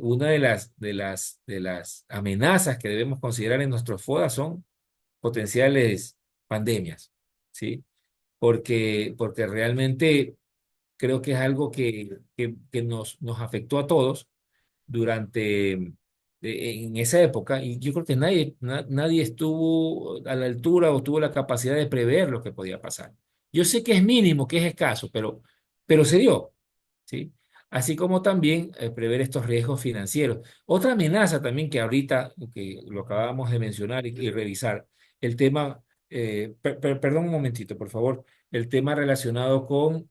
Una de las amenazas que debemos considerar en nuestros FODA son potenciales pandemias, ¿sí? Porque realmente creo que es algo que nos afectó a todos en esa época, y yo creo que nadie estuvo a la altura o tuvo la capacidad de prever lo que podía pasar. Yo sé que es mínimo, que es escaso, pero se dio, ¿sí? Así como también prever estos riesgos financieros. Otra amenaza también que ahorita, que lo acabamos de mencionar y revisar, el tema, perdón un momentito, por favor, el tema relacionado con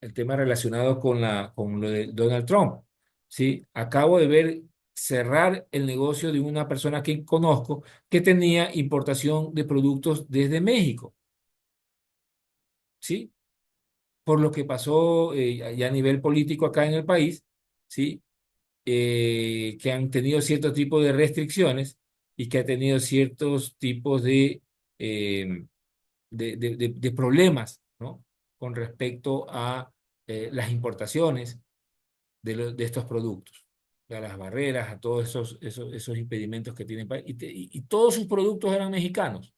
el tema relacionado con lo de Donald Trump. ¿Sí? Acabo de ver cerrar el negocio de una persona que conozco que tenía importación de productos desde México. ¿Sí? Por lo que pasó ya a nivel político acá en el país, ¿sí? Que han tenido cierto tipo de restricciones y que ha tenido ciertos tipos eh, de problemas, ¿no? Con respecto a las importaciones de estos productos, a las barreras, a todos esos impedimentos que tienen. Y todos sus productos eran mexicanos.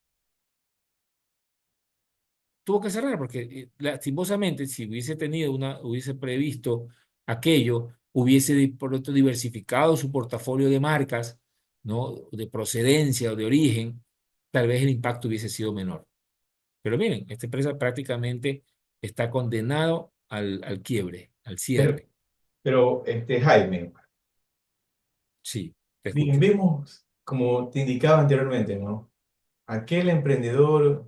Tuvo que cerrar porque lastimosamente si hubiese previsto aquello, hubiese de pronto diversificado su portafolio de marcas, ¿no? De procedencia o de origen, tal vez el impacto hubiese sido menor. Pero miren, esta empresa prácticamente está condenado al quiebre, al Pero, cierre. Jaime, Sí, te bien, escucho. vemos, como te indicaba anteriormente, ¿no? Aquel emprendedor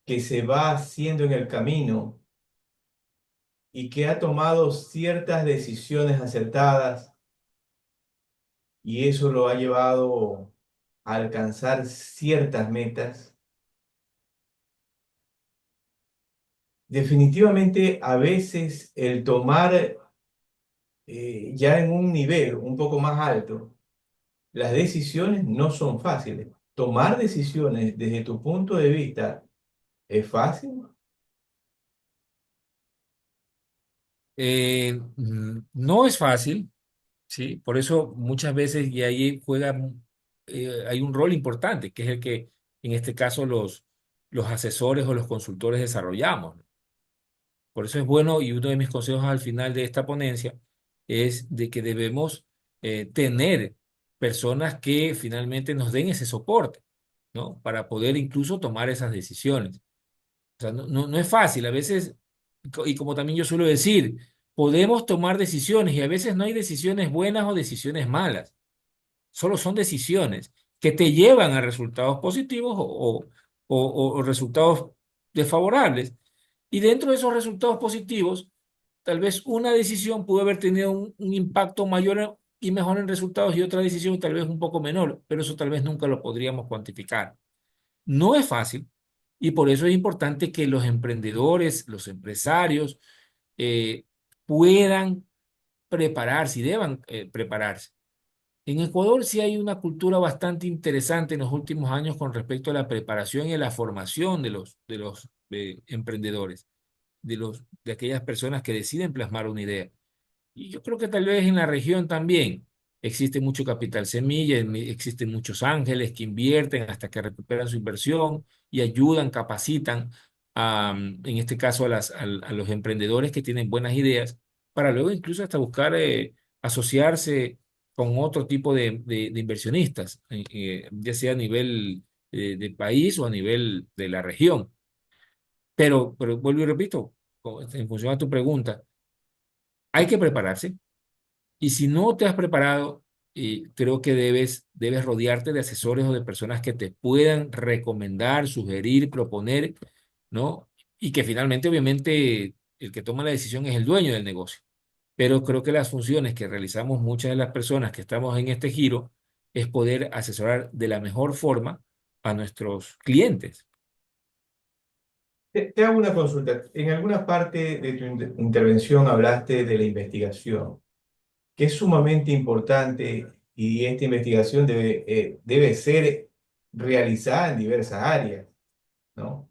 que se va haciendo en el camino y que ha tomado ciertas decisiones acertadas y eso lo ha llevado a alcanzar ciertas metas. Definitivamente, a veces el tomar ya en un nivel un poco más alto, las decisiones no son fáciles. Tomar decisiones desde tu punto de vista es fácil. No es fácil, ¿sí? Por eso muchas veces y ahí hay un rol importante, que es el que en este caso los asesores o los consultores desarrollamos. Por eso es bueno y uno de mis consejos al final de esta ponencia es de que debemos tener personas que finalmente nos den ese soporte, ¿no? Para poder incluso tomar esas decisiones. O sea, no es fácil. A veces, y como también yo suelo decir, podemos tomar decisiones y a veces no hay decisiones buenas o decisiones malas. Solo son decisiones que te llevan a resultados positivos o resultados desfavorables. Y dentro de esos resultados positivos, tal vez una decisión pudo haber tenido un impacto mayor y mejor en resultados y otra decisión tal vez un poco menor, pero eso tal vez nunca lo podríamos cuantificar. No es fácil y por eso es importante que los emprendedores, los empresarios, eh, puedan prepararse y deban prepararse. En Ecuador sí hay una cultura bastante interesante en los últimos años con respecto a la preparación y a la formación de los emprendedores, de aquellas personas que deciden plasmar una idea. Y yo creo que tal vez en la región también existe mucho capital semilla, existen muchos ángeles que invierten hasta que recuperan su inversión y ayudan, capacitan en este caso a los emprendedores que tienen buenas ideas para luego incluso hasta buscar asociarse con otro tipo de inversionistas, ya sea a nivel de país o a nivel de la región. Pero vuelvo y repito, en función a tu pregunta, hay que prepararse y si no te has preparado, creo que debes rodearte de asesores o de personas que te puedan recomendar, sugerir, proponer, ¿no? Y que finalmente, obviamente, el que toma la decisión es el dueño del negocio. Pero creo que las funciones que realizamos muchas de las personas que estamos en este giro es poder asesorar de la mejor forma a nuestros clientes. Te hago una consulta. En alguna parte de tu intervención hablaste de la investigación, que es sumamente importante y esta investigación debe ser realizada en diversas áreas, ¿no?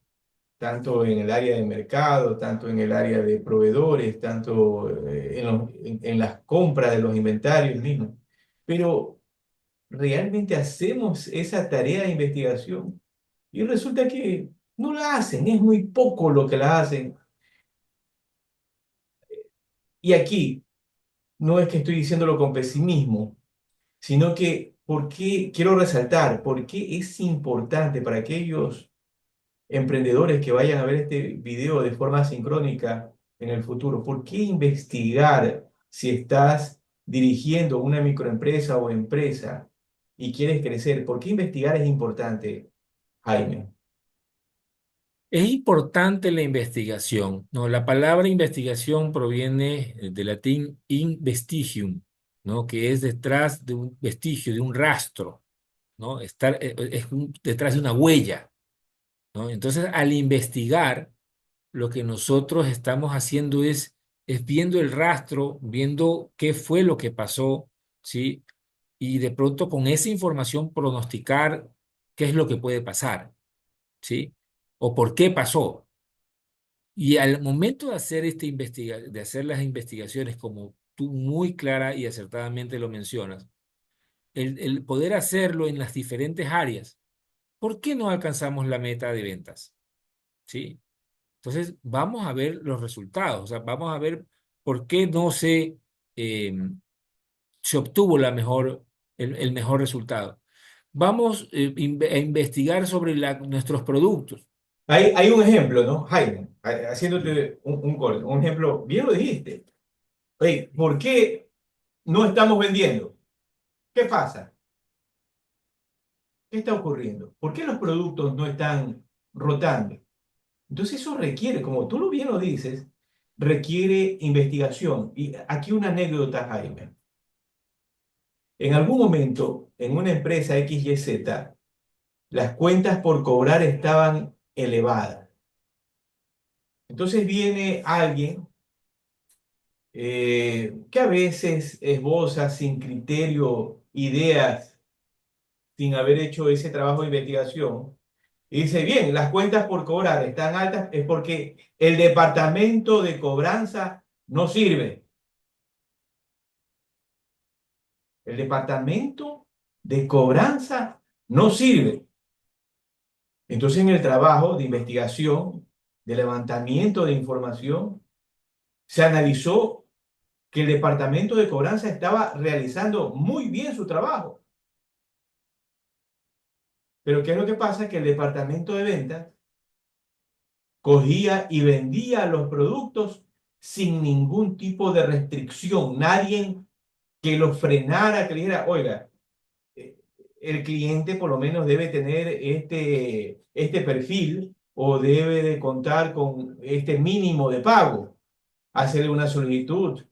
Tanto en el área de mercado, tanto en el área de proveedores, tanto en las compras de los inventarios mismos. Pero realmente hacemos esa tarea de investigación y resulta que no la hacen, es muy poco lo que la hacen. Y aquí no es que estoy diciéndolo con pesimismo, sino que quiero resaltar por qué es importante para aquellos emprendedores que vayan a ver este video de forma sincrónica en el futuro, por qué investigar si estás dirigiendo una microempresa o empresa y quieres crecer, por qué investigar es importante, Jaime. Es importante la investigación, ¿no? La palabra investigación proviene del latín in vestigium, ¿no? Que es detrás de un vestigio, de un rastro, ¿no? Detrás de una huella, ¿no? Entonces, al investigar, lo que nosotros estamos haciendo es viendo el rastro, viendo qué fue lo que pasó, ¿sí? Y de pronto con esa información pronosticar qué es lo que puede pasar, ¿sí? O por qué pasó. Y al momento de hacer de hacer las investigaciones, como tú muy clara y acertadamente lo mencionas, el poder hacerlo en las diferentes áreas, ¿por qué no alcanzamos la meta de ventas? ¿Sí? Entonces, vamos a ver los resultados, o sea, vamos a ver por qué no eh, se obtuvo el mejor resultado. Vamos a investigar sobre nuestros productos. Hay un ejemplo, ¿no, Jaime? Haciéndote un ejemplo, bien lo dijiste. Oye, ¿por qué no estamos vendiendo? ¿Qué pasa? ¿Qué está ocurriendo? ¿Por qué los productos no están rotando? Entonces eso requiere, como tú lo bien lo dices, requiere investigación. Y aquí una anécdota, Jaime. En algún momento, en una empresa XYZ, las cuentas por cobrar estaban elevadas. Entonces viene alguien que a veces esboza sin criterio ideas, sin haber hecho ese trabajo de investigación, y dice, bien, las cuentas por cobrar están altas, es porque el departamento de cobranza no sirve. El departamento de cobranza no sirve. Entonces, en el trabajo de investigación, de levantamiento de información, se analizó que el departamento de cobranza estaba realizando muy bien su trabajo. Pero ¿qué es lo que pasa? Que el departamento de ventas cogía y vendía los productos sin ningún tipo de restricción. Nadie que lo frenara, que le dijera, oiga, eh, el cliente por lo menos debe tener este perfil o debe de contar con este mínimo de pago, hacerle una solicitud,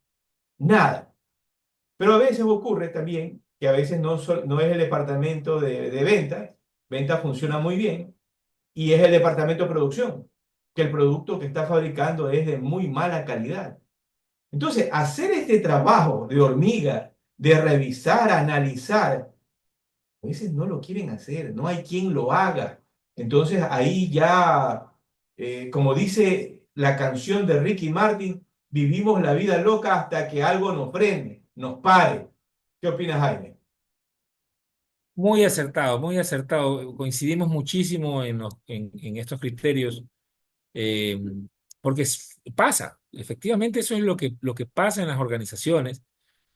nada. Pero a veces ocurre también que a veces no es el departamento de ventas, ventas funciona muy bien, y es el departamento de producción, que el producto que está fabricando es de muy mala calidad. Entonces, hacer este trabajo de hormiga, de revisar, analizar, a veces no lo quieren hacer, no hay quien lo haga. Entonces ahí ya, como dice la canción de Ricky Martin, vivimos la vida loca hasta que algo nos frene, nos pare. ¿Qué opinas, Jaime? Muy acertado, muy acertado. Coincidimos muchísimo en estos criterios, eh, porque pasa, efectivamente eso es lo que pasa en las organizaciones.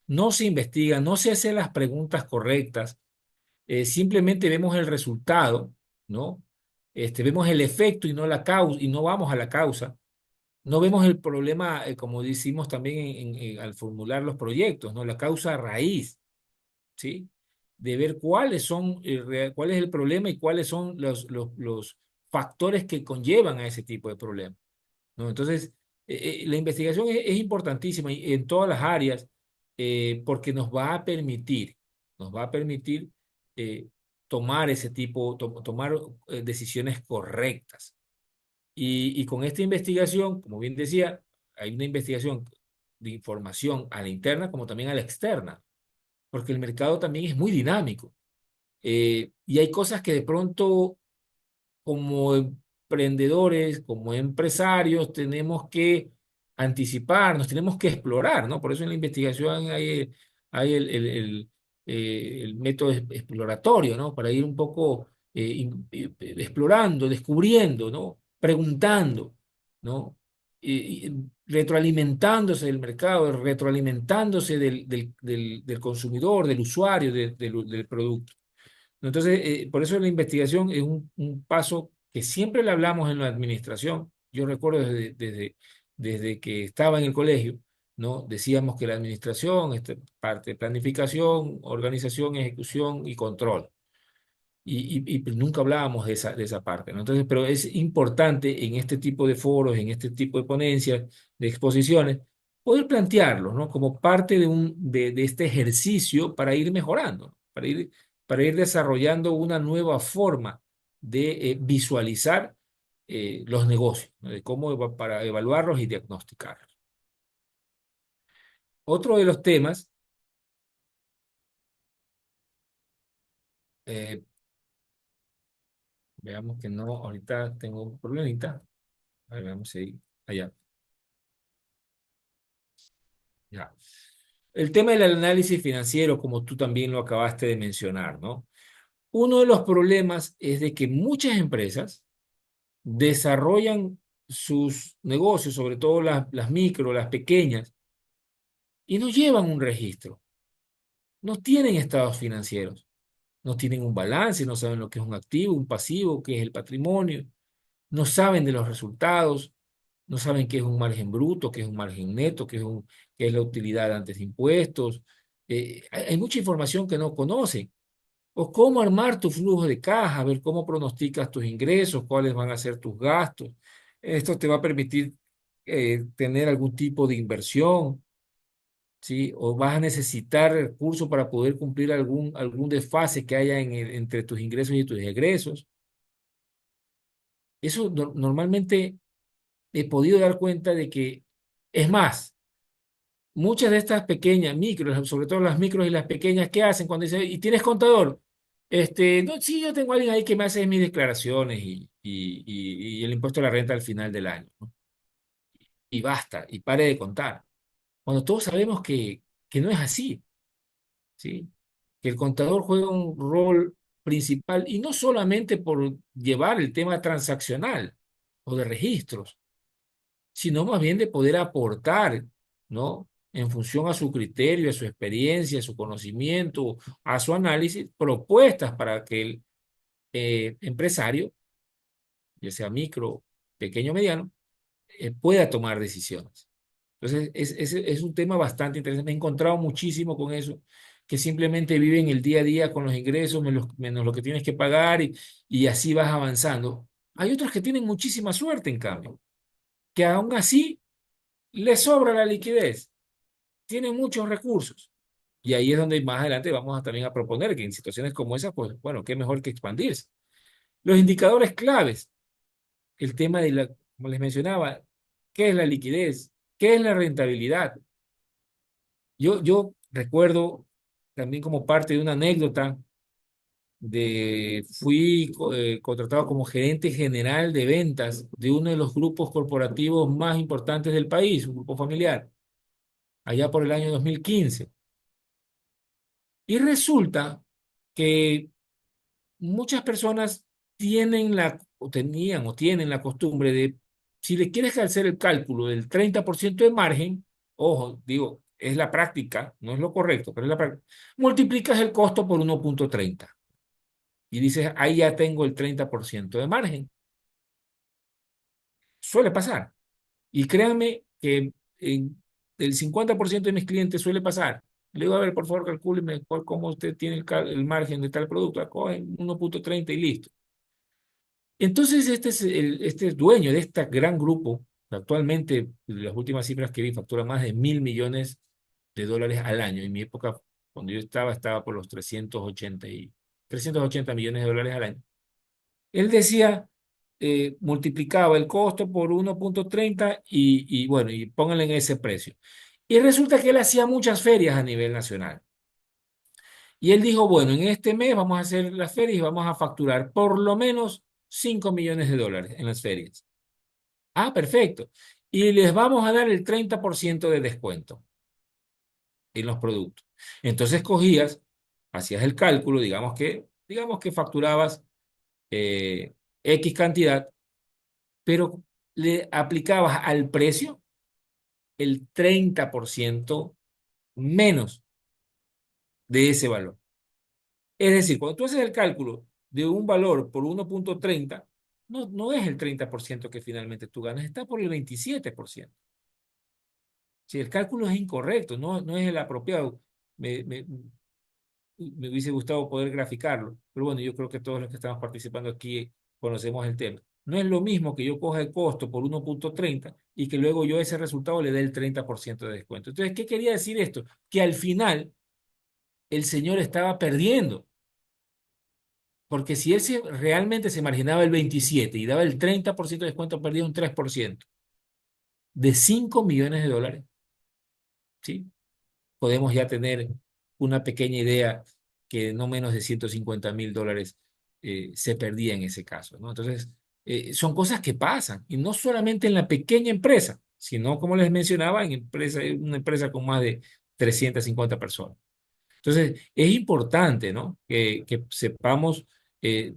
No se investiga, no se hacen las preguntas correctas, simplemente vemos el resultado, ¿no? Vemos el efecto y no la causa, y no vamos a la causa. No vemos el problema, como decimos también al formular los proyectos, ¿no? La causa raíz, ¿sí? De ver cuál es el problema y cuáles son los factores que conllevan a ese tipo de problema, ¿no? Entonces, la investigación es importantísima en todas las áreas, porque nos va a permitir eh, tomar tomar decisiones correctas. Y con esta investigación, como bien decía, hay una investigación de información a la interna como también a la externa, porque el mercado también es muy dinámico. Y hay cosas que de pronto como emprendedores, como empresarios, tenemos que anticiparnos, tenemos que explorar, ¿no? Por eso en la investigación hay el método exploratorio, ¿no? Para ir un poco explorando, descubriendo, ¿no? Preguntando, ¿no? Retroalimentándose del mercado, retroalimentándose del consumidor, del usuario, del producto. Entonces, por eso la investigación es un paso que siempre le hablamos en la administración. Yo recuerdo desde que estaba en el colegio, ¿no? Decíamos que la administración, parte de planificación, organización, ejecución y control. Pues nunca hablábamos de esa parte, ¿no? Entonces, pero es importante en este tipo de foros, en este tipo de ponencias, de exposiciones, poder plantearlo, ¿no? Como parte de este ejercicio para ir mejorando, ¿no? Para ir desarrollando una nueva forma de visualizar los negocios, ¿no? De cómo para evaluarlos y diagnosticarlos. Otro de los temas, eh, veamos que no, ahorita tengo un problemita. A ver, veamos si allá. Ya. El tema del análisis financiero, como tú también lo acabaste de mencionar, ¿no? Uno de los problemas es de que muchas empresas desarrollan sus negocios, sobre todo las micro, las pequeñas, y no llevan un registro, no tienen estados financieros, no tienen un balance, no saben lo que es un activo, un pasivo, qué es el patrimonio, no saben de los resultados, no saben qué es un margen bruto, qué es un margen neto, qué es la utilidad antes de impuestos. Hay mucha información que no conocen. O cómo armar tu flujo de caja, ver cómo pronosticas tus ingresos, cuáles van a ser tus gastos. Esto te va a permitir tener algún tipo de inversión, ¿sí? O vas a necesitar recursos para poder cumplir algún desfase que haya entre tus ingresos y tus egresos. Eso normalmente he podido dar cuenta de que, es más, muchas de estas pequeñas, micros, sobre todo las micros y las pequeñas, ¿qué hacen cuando dicen, ¿y tienes contador? No, sí, yo tengo a alguien ahí que me hace mis declaraciones y el impuesto a la renta al final del año, ¿no? Y basta, y pare de contar. Cuando todos sabemos que no es así, ¿sí? Que el contador juega un rol principal y no solamente por llevar el tema transaccional o de registros, sino más bien de poder aportar, ¿no? En función a su criterio, a su experiencia, a su conocimiento, a su análisis, propuestas para que el empresario, ya sea micro, pequeño o mediano, pueda tomar decisiones. Entonces, es un tema bastante interesante. Me he encontrado muchísimo con eso, que simplemente viven el día a día con los ingresos menos lo que tienes que pagar y así vas avanzando. Hay otros que tienen muchísima suerte, en cambio, que aún así les sobra la liquidez, tienen muchos recursos. Y ahí es donde más adelante vamos a también a proponer que en situaciones como esas, pues bueno, qué mejor que expandirse. Los indicadores claves, el tema de como les mencionaba, ¿qué es la liquidez? ¿Qué es la rentabilidad? Yo recuerdo también como parte de una anécdota fui contratado como gerente general de ventas de uno de los grupos corporativos más importantes del país, un grupo familiar, allá por el año 2015. Y resulta que muchas personas o tenían o tienen la costumbre de, si le quieres hacer el cálculo del 30% de margen, ojo, digo, es la práctica, no es lo correcto, pero es la práctica, multiplicas el costo por 1,30 y dices, ahí ya tengo el 30% de margen. Suele pasar. Y créanme que el 50% de mis clientes suele pasar. Le digo, a ver, por favor, calcúleme cómo usted tiene el margen de tal producto. Cogen 1,30 y listo. Entonces, este es dueño de este gran grupo, que actualmente, las últimas cifras que vi, factura más de 1.000 millones de dólares al año. En mi época, cuando yo estaba por los 380 millones de dólares al año. Él decía, multiplicaba el costo por 1,30 y bueno, y pónganle en ese precio. Y resulta que él hacía muchas ferias a nivel nacional. Y él dijo, bueno, en este mes vamos a hacer las ferias y vamos a facturar por lo menos 5 millones de dólares en las ferias. Ah, perfecto. Y les vamos a dar el 30% de descuento en los productos. Entonces cogías, hacías el cálculo, digamos que facturabas X cantidad, pero le aplicabas al precio el 30% menos de ese valor. Es decir, cuando tú haces el cálculo de un valor por 1,30, no es el 30% que finalmente tú ganas, está por el 27%. Si el cálculo es incorrecto, no es el apropiado. Me, me- me hubiese gustado poder graficarlo, pero bueno, yo creo que todos los que estamos participando aquí conocemos el tema. No es lo mismo que yo coja el costo por 1,30 y que luego yo a ese resultado le dé el 30% de descuento. Entonces, ¿qué quería decir esto? Que al final el señor estaba perdiendo, porque si él realmente se marginaba el 27 y daba el 30% de descuento, perdía un 3% de 5 millones de dólares, ¿sí? Podemos ya tener una pequeña idea que no menos de $150,000 se perdía en ese caso, ¿no? Entonces, son cosas que pasan, y no solamente en la pequeña empresa, sino, como les mencionaba, una empresa con más de 350 personas. Entonces, es importante, ¿no? Que sepamos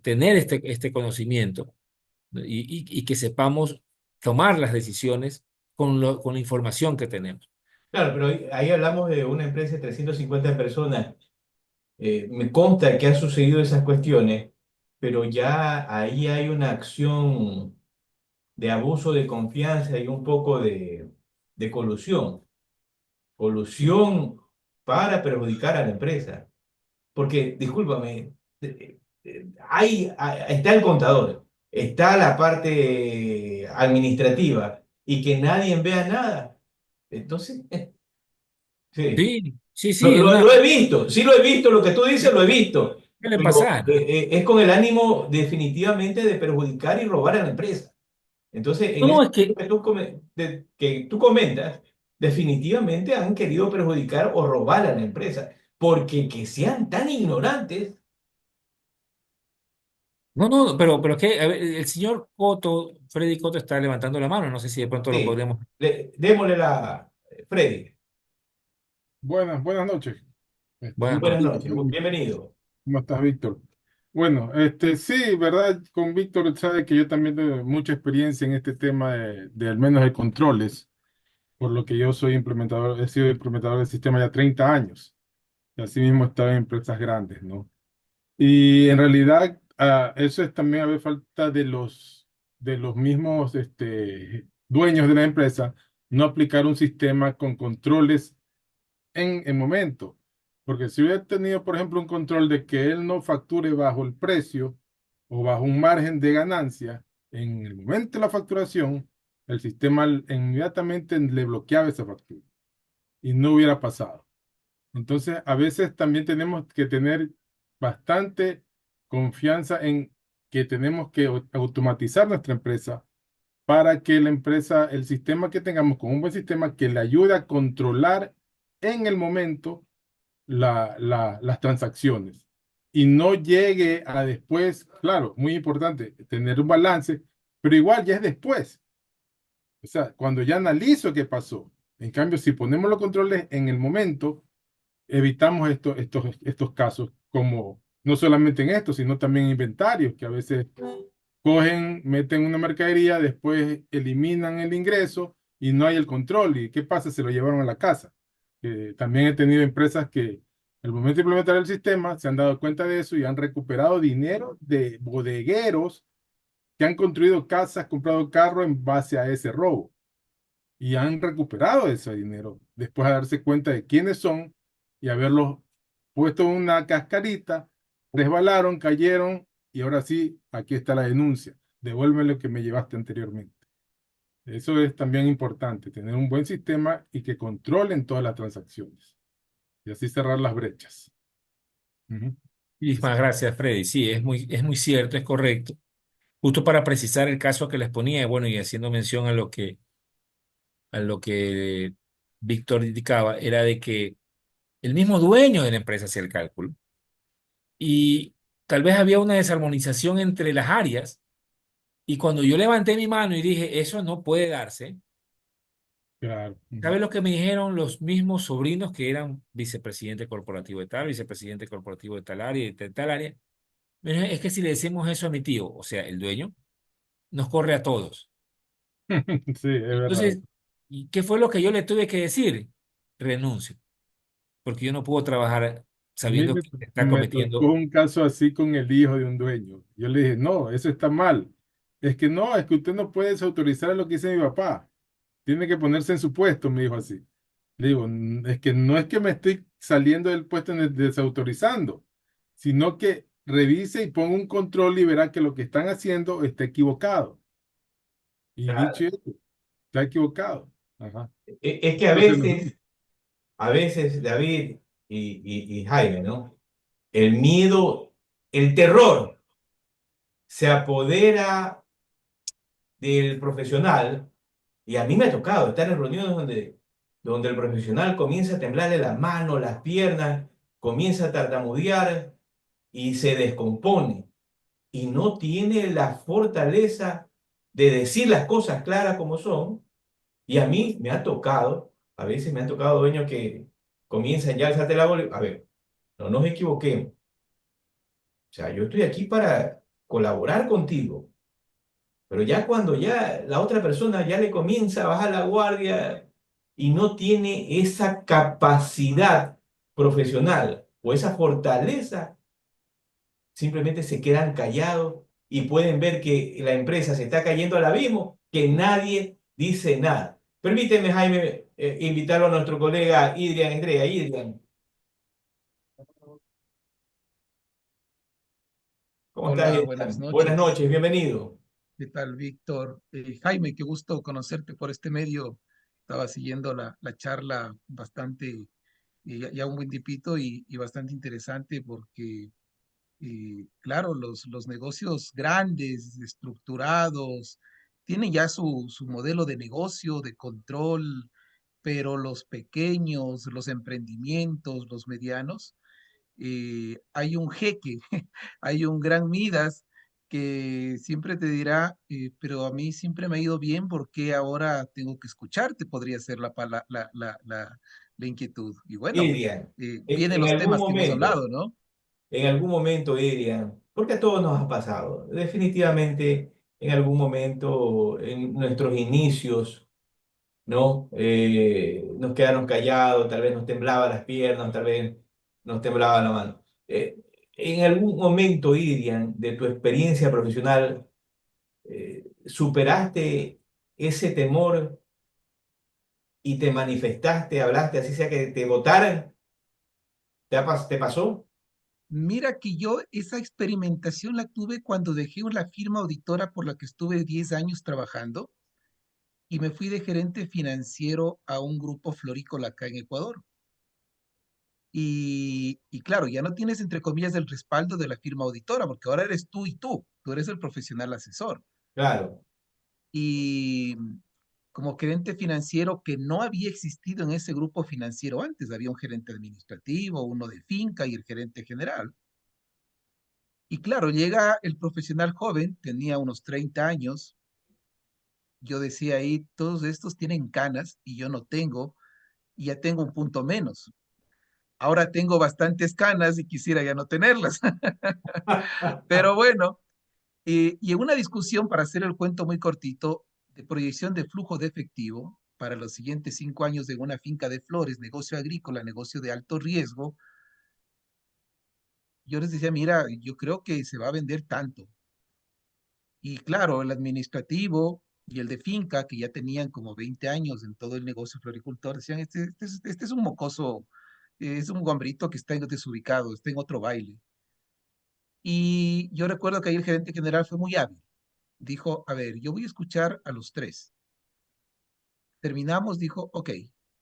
tener este conocimiento, ¿no? Y que sepamos tomar las decisiones con la información que tenemos. Claro, pero ahí hablamos de una empresa de 350 personas. Me consta que han sucedido esas cuestiones, pero ya ahí hay una acción de abuso de confianza y un poco de colusión. Colusión para perjudicar a la empresa. Porque, discúlpame, está el contador, está la parte administrativa y que nadie vea nada. Entonces, sí. Sí, sí, Lo, sí, lo- lo he visto, sí lo he visto, lo que tú dices lo he visto, suele pero pasar. es con el ánimo definitivamente de perjudicar y robar a la empresa. Entonces, No, en no, ese es que, sentido que tú comentas, definitivamente han querido perjudicar o robar a la empresa, porque que sean tan ignorantes, no, no, pero es que a ver, el señor Coto, Freddy Coto está levantando la mano, no sé si de pronto lo sí, podremos. démosle la, Freddy, Buenas noches. Buenas buenas noches. noches, bienvenido. ¿Cómo estás, Víctor? Bueno, sí, ¿verdad? Con Víctor sabe que yo también tengo mucha experiencia en este tema de al menos de controles, por lo que yo soy implementador, he sido implementador del sistema ya 30 años. Y así mismo he estado en empresas grandes, ¿no? Y en realidad, eso es también a veces falta de los mismos dueños de la empresa, no aplicar un sistema con controles en el momento. Porque si hubiera tenido, por ejemplo, un control de que él no facture bajo el precio o bajo un margen de ganancia, en el momento de la facturación, el sistema inmediatamente le bloqueaba esa factura y no hubiera pasado. Entonces, a veces también tenemos que tener bastante confianza en que tenemos que automatizar nuestra empresa para que la empresa, el sistema que tengamos con un buen sistema que le ayude a controlar en el momento las transacciones y no llegue a después, claro, muy importante, tener un balance, pero igual ya es después, o sea, cuando ya analizo qué pasó. En cambio, si ponemos los controles en el momento, evitamos estos casos, como no solamente en esto, sino también en inventarios, que a veces cogen, meten una mercadería, después eliminan el ingreso y no hay el control. ¿Y qué pasa? Se lo llevaron a la casa. También he tenido empresas que al momento de implementar el sistema se han dado cuenta de eso y han recuperado dinero de bodegueros que han construido casas, comprado carros en base a ese robo y han recuperado ese dinero después de darse cuenta de quiénes son y haberlos puesto en una cascarita, resbalaron, cayeron y ahora sí, aquí está la denuncia. Devuélveme lo que me llevaste anteriormente. Eso es también importante, tener un buen sistema y que controlen todas las transacciones y así cerrar las brechas. Ujú. Muchísimas gracias, Freddy. Sí, es muy cierto, es correcto. Justo para precisar el caso que les ponía, bueno, y haciendo mención a lo que Víctor indicaba, era de que el mismo dueño de la empresa hacía el cálculo y tal vez había una desarmonización entre las áreas. Y cuando yo levanté mi mano y dije, eso no puede darse, Claro. ¿sabes Ujú. lo que me dijeron los mismos sobrinos que eran vicepresidente corporativo de tal, vicepresidente corporativo de tal área y de tal área? Me dijeron, es que si le decimos eso a mi tío, o sea, el dueño, nos corre a todos. Sí, es verdad. Entonces, ¿y qué fue lo que yo le tuve que decir? Renuncio, porque yo no puedo trabajar A mí sabiendo me, que está me tocó cometiendo. un caso así con el hijo de un dueño. Yo le dije, no, eso está mal. Es que no, es que usted no puede desautorizar lo que dice mi papá. Tiene que ponerse en su puesto, me dijo así. Le digo, Es que no es que me estoy saliendo del puesto desautorizando, sino que revise y ponga un control y verá que lo que están haciendo está equivocado. Y dicho Claro. eso, está equivocado. Ajá. Es que Entonces, no. a veces, David y Jaime, ¿no? El miedo, el terror se apodera del profesional, y a mí me ha tocado estar en reuniones donde el profesional comienza a temblarle las manos, las piernas, comienza a tartamudear y se descompone y no tiene la fortaleza de decir las cosas claras como son. Y a mí me ha tocado, a veces me han tocado dueños que comienzan ya a alzarte la bola. A ver, no nos equivoquemos. O sea, yo estoy aquí para colaborar contigo. Pero ya cuando ya la otra persona ya le comienza a bajar la guardia y no tiene esa capacidad profesional o esa fortaleza, simplemente se quedan callados y pueden ver que la empresa se está cayendo al abismo, que nadie dice nada. Permíteme, Jaime, invitarlo a nuestro colega Idrian Estrella. Idrian, ¿cómo estás, Hola, buenas Idrian? Buenas noches. noches, bienvenido. ¿Qué tal, Víctor? Jaime, qué gusto conocerte por este medio. Estaba siguiendo la charla bastante, ya un buen tipito y bastante interesante porque, claro, los negocios grandes, estructurados, tienen ya su modelo de negocio, de control, pero los pequeños, los emprendimientos, los medianos, hay un jeque, hay un gran Midas que siempre te dirá, pero a mí siempre me ha ido bien, porque ahora tengo que escucharte? Podría ser la inquietud. Y bueno, Idrian, vienen en los algún temas que hemos momento. hablado, ¿no? En algún momento, Irian, porque a todos nos ha pasado, definitivamente en algún momento en nuestros inicios, ¿no? Nos quedamos callados, tal vez nos temblaba las piernas, tal vez nos temblaba la mano. En algún momento, Irian, de tu experiencia profesional, ¿superaste ese temor y te manifestaste, hablaste, así sea que te votaran? ¿Te pasó? Mira que yo esa experimentación la tuve cuando dejé la firma auditora por la que estuve 10 años trabajando y me fui de gerente financiero a un grupo florícola acá en Ecuador. Y claro, ya no tienes, entre comillas, el respaldo de la firma auditora, porque ahora eres tú y tú eres el profesional asesor. Claro, Y como gerente financiero que no había existido en ese grupo financiero antes, había un gerente administrativo, uno de finca y el gerente general. Y claro, llega el profesional joven, tenía unos 30 años, yo decía ahí, todos estos tienen canas y yo no tengo, y ya tengo un punto menos. Ahora tengo bastantes canas y quisiera ya no tenerlas. Pero bueno, y en una discusión, para hacer el cuento muy cortito, de proyección de flujo de efectivo para los siguientes 5 años de una finca de flores, negocio agrícola, negocio de alto riesgo, yo les decía, mira, yo creo que se va a vender tanto. Y claro, el administrativo y el de finca, que ya tenían como 20 años en todo el negocio floricultor, decían, este es un mocoso, es un guambrito que está desubicado, está en otro baile. Y yo recuerdo que ahí el gerente general fue muy hábil. Dijo, a ver, yo voy a escuchar a los tres. Terminamos, dijo, ok,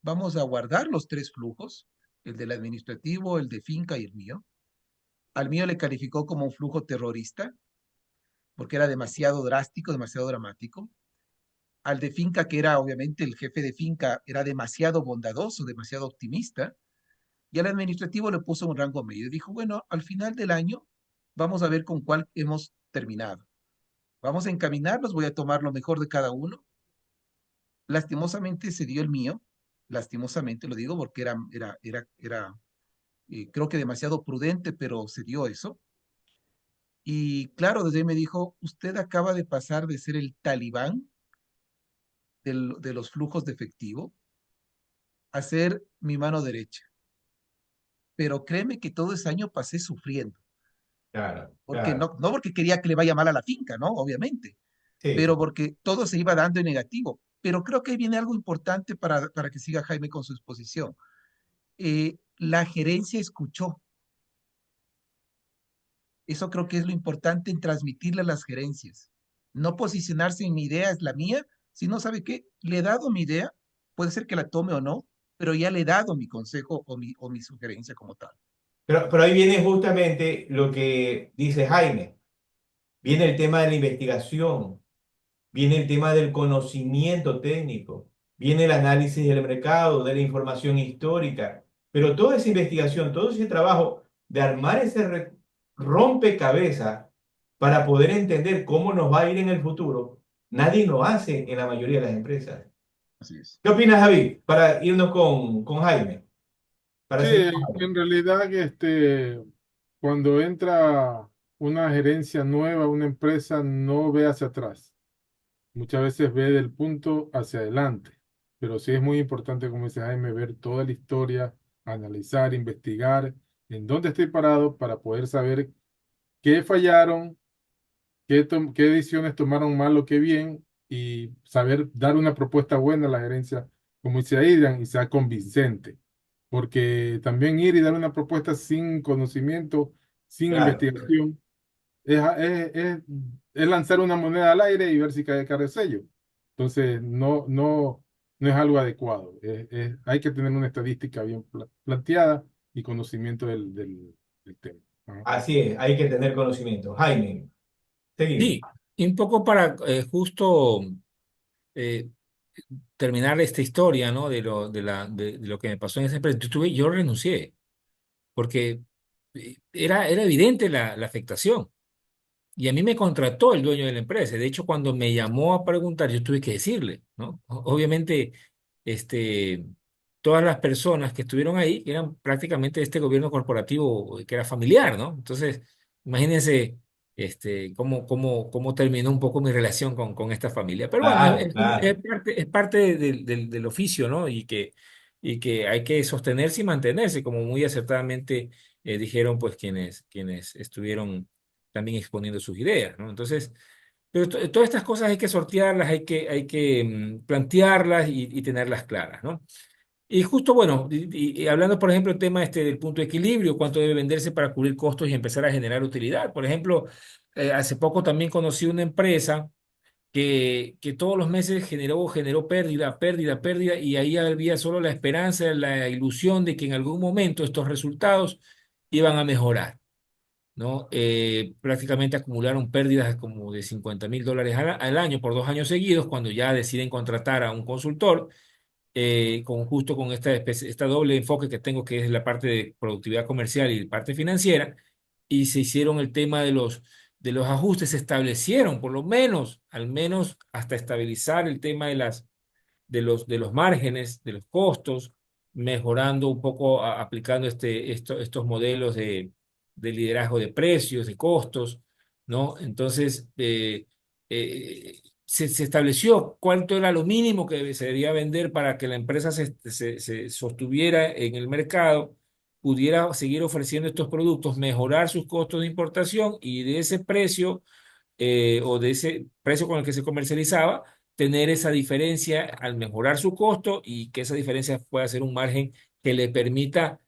vamos a guardar los tres flujos, el del administrativo, el de finca y el mío. Al mío le calificó como un flujo terrorista, porque era demasiado drástico, demasiado dramático. Al de finca, que era obviamente el jefe de finca, era demasiado bondadoso, demasiado optimista. Y al administrativo le puso un rango medio. Dijo, bueno, al final del año vamos a ver con cuál hemos terminado. Vamos a encaminarlos, voy a tomar lo mejor de cada uno. Lastimosamente se dio el mío, lastimosamente lo digo porque creo que demasiado prudente, pero se dio eso. Y claro, desde ahí me dijo, usted acaba de pasar de ser el talibán de los flujos de efectivo a ser mi mano derecha. Pero créeme que todo ese año pasé sufriendo, claro, porque claro. no porque quería que le vaya mal a la finca, ¿no? Obviamente, Sí, pero sí. porque todo se iba dando en negativo. Pero creo que ahí viene algo importante para que siga Jaime con su exposición. la gerencia escuchó. Eso creo que es lo importante en transmitirle a las gerencias. No posicionarse en mi idea es la mía, si no sabe qué, le he dado mi idea, puede ser que la tome o no, pero ya le he dado mi consejo o mi sugerencia como tal. Pero ahí viene justamente lo que dice Jaime. Viene el tema de la investigación, viene el tema del conocimiento técnico, viene el análisis del mercado, de la información histórica, pero toda esa investigación, todo ese trabajo de armar ese rompecabezas para poder entender cómo nos va a ir en el futuro, nadie lo hace en la mayoría de las empresas. Así es. ¿Qué opinas, Javi? Para irnos con Jaime, para Sí, seguir. en realidad cuando entra una gerencia nueva, una empresa no ve hacia atrás. Muchas veces ve del punto hacia adelante. Pero sí es muy importante, como dice Jaime, ver toda la historia, analizar, investigar en dónde estoy parado para poder saber qué fallaron, qué decisiones tomaron mal o qué bien y saber dar una propuesta buena a la gerencia, como dice Aidan, y sea convincente. Porque también ir y dar una propuesta sin conocimiento, sin Claro. investigación, es, es, es, es lanzar una moneda al aire y ver si cae el sello. Entonces, no es algo adecuado. Hay que tener una estadística bien planteada y conocimiento del tema. Ajá. Así es, hay que tener conocimiento. Jaime, seguimos. Sí, y un poco para justo eh, terminar esta historia, ¿no? De lo que me pasó en esa empresa. Yo renuncié porque era evidente la afectación. Y a mí me contrató el dueño de la empresa. De hecho, cuando me llamó a preguntar, yo tuve que decirle, ¿no? Obviamente, este, todas las personas que estuvieron ahí eran prácticamente de este gobierno corporativo que era familiar, ¿no? Entonces, imagínense, cómo terminó un poco mi relación con esta familia. Pero bueno, Claro, claro. es parte del oficio, ¿no? Y que hay que sostenerse y mantenerse, como muy acertadamente dijeron, pues, quienes estuvieron también exponiendo sus ideas, ¿no? Entonces, pero todas estas cosas hay que sortearlas, hay que plantearlas y tenerlas claras, ¿no? Y justo, bueno, y hablando, por ejemplo, el tema del punto de equilibrio, cuánto debe venderse para cubrir costos y empezar a generar utilidad. Por ejemplo, hace poco también conocí una empresa que todos los meses generó pérdida, pérdida, pérdida, y ahí había solo la esperanza, la ilusión de que en algún momento estos resultados iban a mejorar, ¿no? Prácticamente acumularon pérdidas como de $50.000 al año por 2 años seguidos, cuando ya deciden contratar a un consultor, justo con esta doble enfoque que tengo, que es la parte de productividad comercial y parte financiera, y se hicieron el tema de los ajustes, se establecieron, por lo menos, al menos hasta estabilizar el tema de los márgenes, de los costos, mejorando un poco, aplicando estos modelos de liderazgo de precios, de costos, ¿no? Entonces, se estableció cuánto era lo mínimo que se debía vender para que la empresa se sostuviera en el mercado, pudiera seguir ofreciendo estos productos, mejorar sus costos de importación y de ese precio, o de ese precio con el que se comercializaba, tener esa diferencia al mejorar su costo y que esa diferencia pueda ser un margen que le permita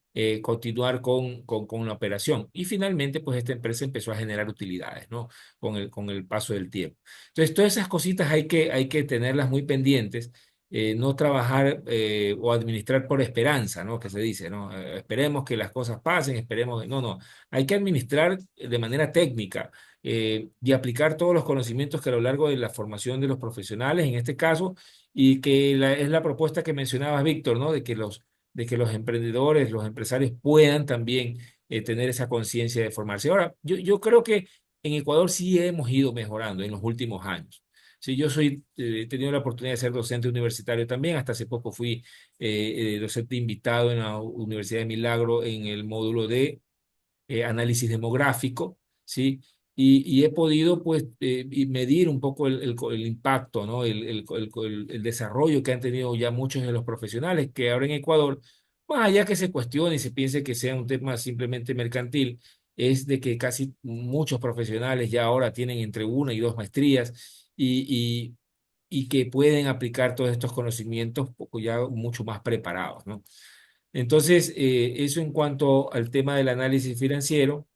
continuar con la operación. Y finalmente, pues esta empresa empezó a generar utilidades, ¿no? Con el paso del tiempo. Entonces, todas esas cositas hay que tenerlas muy pendientes. No trabajar o administrar por esperanza, ¿no? Que se dice, ¿no? Esperemos que las cosas pasen, esperemos. No, no. Hay que administrar de manera técnica, y aplicar todos los conocimientos que a lo largo de la formación de los profesionales, en este caso, y que es la propuesta que mencionabas, Víctor, ¿no? De que los emprendedores, los empresarios puedan también tener esa conciencia de formarse. Ahora, yo creo que en Ecuador sí hemos ido mejorando en los últimos años. Sí, he tenido la oportunidad de ser docente universitario también. Hasta hace poco fui docente invitado en la Universidad de Milagro en el módulo de análisis demográfico, ¿sí? Y he podido, pues, y medir un poco el impacto, ¿no? El desarrollo que han tenido ya muchos de los profesionales que ahora en Ecuador, más allá que se cuestione y se piense que sea un tema simplemente mercantil, es de que casi muchos profesionales ya ahora tienen entre 1 y 2 maestrías y que pueden aplicar todos estos conocimientos poco ya mucho más preparados, ¿no? Entonces, eso en cuanto al tema del análisis financiero,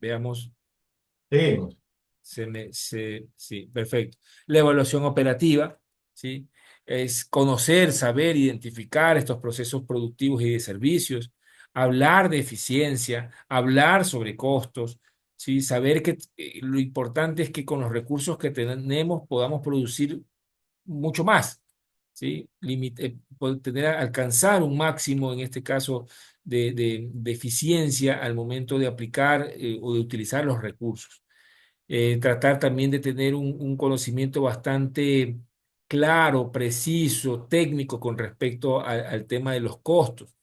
veamos. Seguimos. Sí, perfecto. La evaluación operativa, ¿sí? Es conocer, saber, identificar estos procesos productivos y de servicios, hablar de eficiencia, hablar sobre costos, ¿sí? Saber que lo importante es que con los recursos que tenemos podamos producir mucho más, ¿sí? Poder alcanzar un máximo, en este caso, de eficiencia al momento de aplicar o de utilizar los recursos. Tratar también de tener un conocimiento bastante claro, preciso, técnico con respecto al tema de los costos.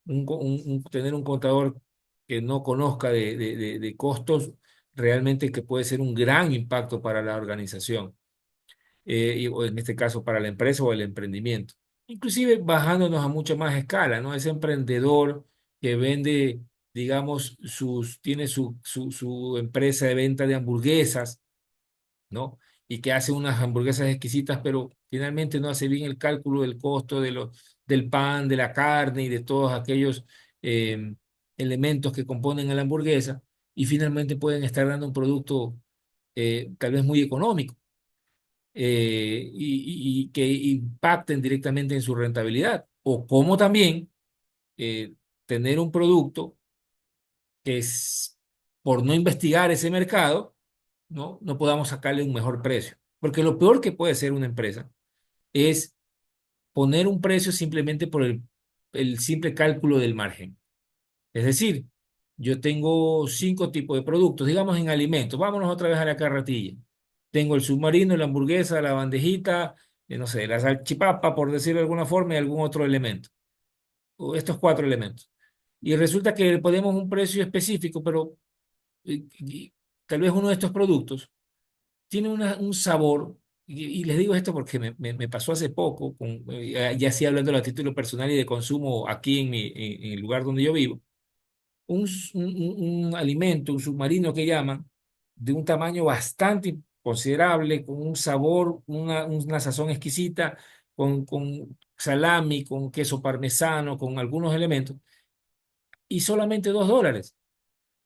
Tener un contador que no conozca de costos realmente que puede ser un gran impacto para la organización, o en este caso para la empresa o el emprendimiento. Inclusive bajándonos a mucha más escala, ¿no? Ese emprendedor que vende, digamos, tiene su empresa de venta de hamburguesas, ¿no? Y que hace unas hamburguesas exquisitas, pero finalmente no hace bien el cálculo del costo del pan, de la carne y de todos aquellos eh, elementos que componen a la hamburguesa, y finalmente pueden estar dando un producto tal vez muy económico, y que impacten directamente en su rentabilidad. O como también eh, tener un producto que es, por no investigar ese mercado, no podamos sacarle un mejor precio. Porque lo peor que puede hacer una empresa es poner un precio simplemente por el simple cálculo del margen. Es decir, yo tengo 5 tipos de productos, digamos en alimentos. Vámonos otra vez a la carretilla. Tengo el submarino, la hamburguesa, la bandejita, no sé, la salchipapa, por decirlo de alguna forma, y algún otro elemento. O estos 4 elementos. Y resulta que le ponemos un precio específico, pero tal vez uno de estos productos tiene un sabor, y les digo esto porque me pasó hace poco, ya sí hablando a título personal y de consumo aquí en el lugar donde yo vivo, un alimento, un submarino que llaman, de un tamaño bastante considerable, con un sabor, una sazón exquisita, con salami, con queso parmesano, con algunos elementos, y solamente $2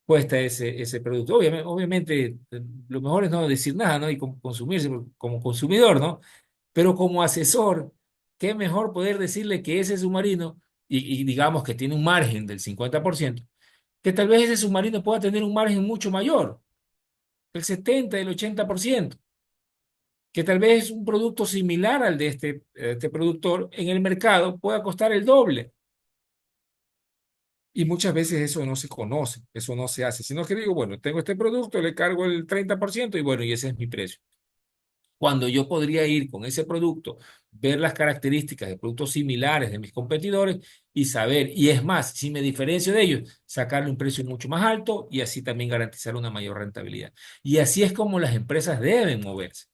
cuesta ese producto. Obviamente, lo mejor es no decir nada, ¿no? Y consumirse como consumidor, ¿no? Pero como asesor, qué mejor poder decirle que ese submarino, y digamos que tiene un margen del 50%, que tal vez ese submarino pueda tener un margen mucho mayor, el 70, el 80%, que tal vez un producto similar al de este productor en el mercado pueda costar el doble. Y muchas veces eso no se conoce, eso no se hace, sino que digo, bueno, tengo este producto, le cargo el 30% y bueno, y ese es mi precio. Cuando yo podría ir con ese producto, ver las características de productos similares de mis competidores y saber, y es más, si me diferencio de ellos, sacarle un precio mucho más alto y así también garantizar una mayor rentabilidad. Y así es como las empresas deben moverse.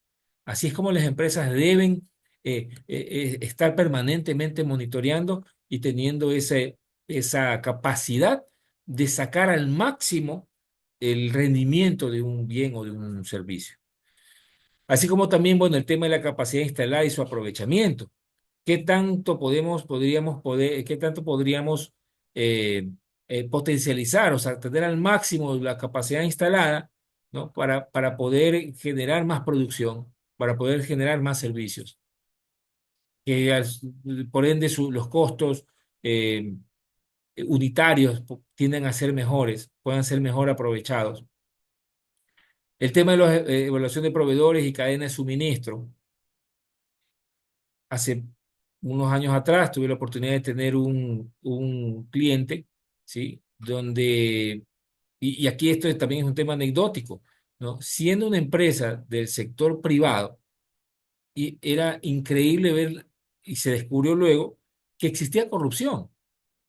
Así es como las empresas deben estar permanentemente monitoreando y teniendo esa capacidad de sacar al máximo el rendimiento de un bien o de un servicio. Así como también, bueno, el tema de la capacidad instalada y su aprovechamiento. ¿Qué tanto podríamos potencializar, o sea, tener al máximo la capacidad instalada, ¿no? Para poder generar más producción, para poder generar más servicios, que por ende los costos eh, unitarios tienden a ser mejores, puedan ser mejor aprovechados. El tema de la evaluación de proveedores y cadena de suministro. Hace unos años atrás tuve la oportunidad de tener un cliente, ¿sí? Y aquí también es un tema anecdótico, ¿no? Siendo una empresa del sector privado, y era increíble ver, y se descubrió luego, que existía corrupción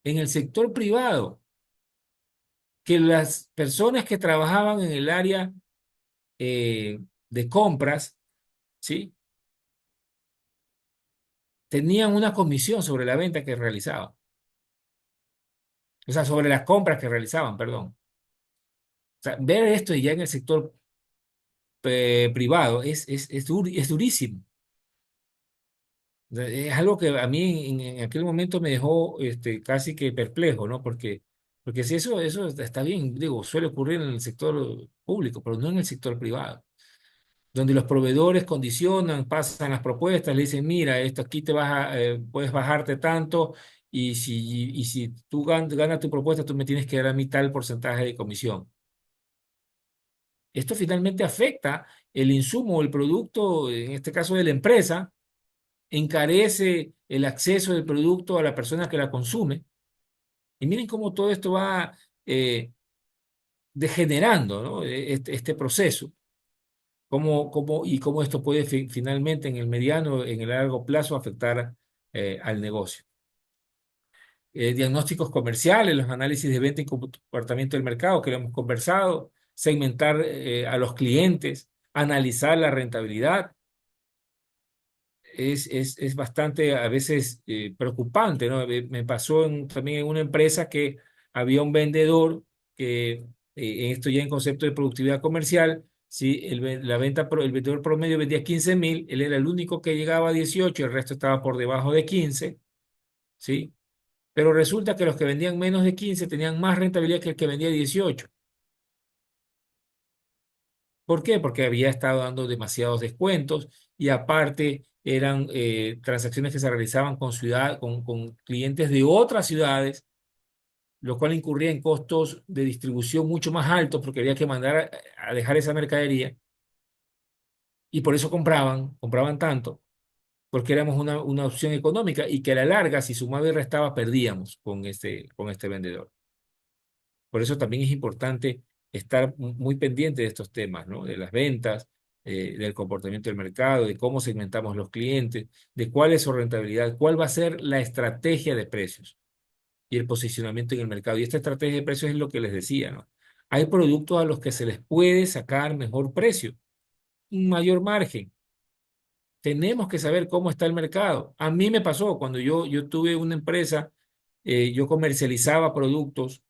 en el sector privado, que las personas que trabajaban en el área eh, de compras, ¿sí? Tenían una comisión sobre la venta que realizaban. O sea, sobre las compras que realizaban, perdón. O sea, ver esto ya en el sector privado es durísimo. Es algo que a mí en aquel momento me dejó casi que perplejo, ¿no? Porque si eso está bien, digo, suele ocurrir en el sector público, pero no en el sector privado, donde los proveedores condicionan, pasan las propuestas, le dicen, mira, esto aquí puedes bajarte tanto y si tú ganas tu propuesta, tú me tienes que dar a mí tal porcentaje de comisión. Esto finalmente afecta el insumo o el producto, en este caso de la empresa, encarece el acceso del producto a la persona que la consume. Y miren cómo todo esto va degenerando, ¿no? Este proceso. Y cómo esto puede finalmente en el mediano, en el largo plazo afectar al negocio. Diagnósticos comerciales, los análisis de venta y comportamiento del mercado que lo hemos conversado, segmentar a los clientes, analizar la rentabilidad. Es bastante a veces preocupante, ¿no? Me pasó también en una empresa que había un vendedor que, esto ya en concepto de productividad comercial, sí, el vendedor promedio vendía 15.000, él era el único que llegaba a 18, el resto estaba por debajo de 15, ¿sí? Pero resulta que los que vendían menos de 15 tenían más rentabilidad que el que vendía 18. ¿Por qué? Porque había estado dando demasiados descuentos y aparte eran transacciones que se realizaban con clientes de otras ciudades, lo cual incurría en costos de distribución mucho más altos porque había que mandar a dejar esa mercadería y por eso compraban tanto, porque éramos una opción económica y que a la larga, si sumaba y restaba, perdíamos con este vendedor. Por eso también es importante estar muy pendiente de estos temas, ¿no? De las ventas, del comportamiento del mercado, de cómo segmentamos los clientes, de cuál es su rentabilidad, cuál va a ser la estrategia de precios y el posicionamiento en el mercado. Y esta estrategia de precios es lo que les decía, ¿no? Hay productos a los que se les puede sacar mejor precio, un mayor margen. Tenemos que saber cómo está el mercado. A mí me pasó cuando yo tuve una empresa, yo comercializaba productos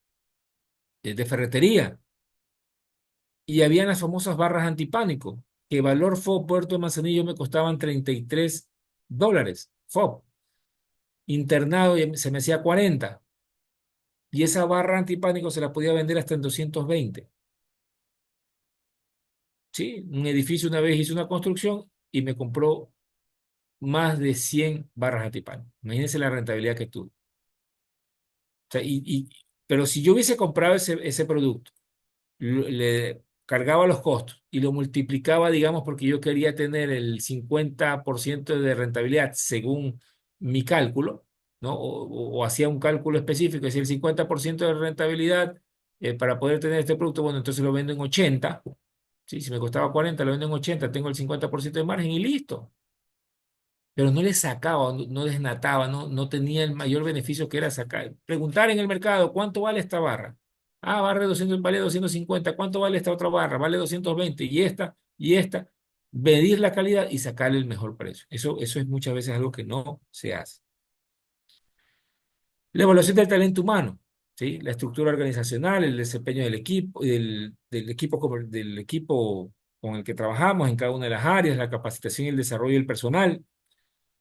de ferretería. Y habían las famosas barras antipánico, que valor FOB Puerto de Manzanillo me costaban $33 FOB. Internado se me hacía 40. Y esa barra antipánico se la podía vender hasta en 220. ¿Sí? Un edificio una vez hizo una construcción y me compró más de 100 barras antipánico. Imagínense la rentabilidad que tuve. O sea, pero si yo hubiese comprado ese producto, le cargaba los costos y lo multiplicaba, digamos, porque yo quería tener el 50% de rentabilidad según mi cálculo, ¿no? O hacía un cálculo específico, es decir, el 50% de rentabilidad para poder tener este producto, bueno, entonces lo vendo en 80, ¿sí? Si me costaba 40, lo vendo en 80, tengo el 50% de margen y listo. Pero no le sacaba, no desnataba, no tenía el mayor beneficio que era sacar. Preguntar en el mercado, ¿cuánto vale esta barra? Ah, barra 200, vale 250. ¿Cuánto vale esta otra barra? Vale 220. Y esta. Medir la calidad y sacarle el mejor precio. Eso es muchas veces algo que no se hace. La evaluación del talento humano, ¿sí? La estructura organizacional, el desempeño del equipo con el que trabajamos en cada una de las áreas, la capacitación y el desarrollo del personal.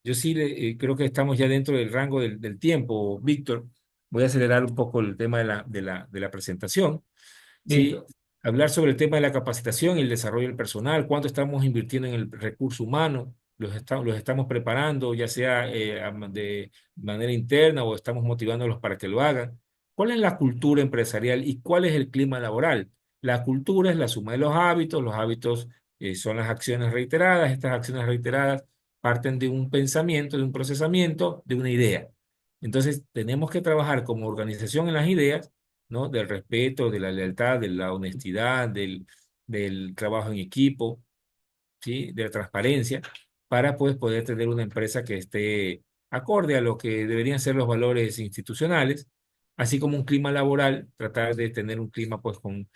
Yo sí creo que estamos ya dentro del rango del tiempo, Víctor. Voy a acelerar un poco el tema de la presentación. Sí, Listo. hablar sobre el tema de la capacitación y el desarrollo del personal, cuánto estamos invirtiendo en el recurso humano, los estamos preparando, ya sea de manera interna o estamos motivándolos para que lo hagan. ¿Cuál es la cultura empresarial y cuál es el clima laboral? La cultura es la suma de los hábitos son las acciones reiteradas, estas acciones reiteradas parten de un pensamiento, de un procesamiento, de una idea. Entonces, tenemos que trabajar como organización en las ideas, ¿no? Del respeto, de la lealtad, de la honestidad, del trabajo en equipo, ¿sí? De la transparencia, para pues, poder tener una empresa que esté acorde a lo que deberían ser los valores institucionales, así como un clima laboral, tratar de tener un clima pues, con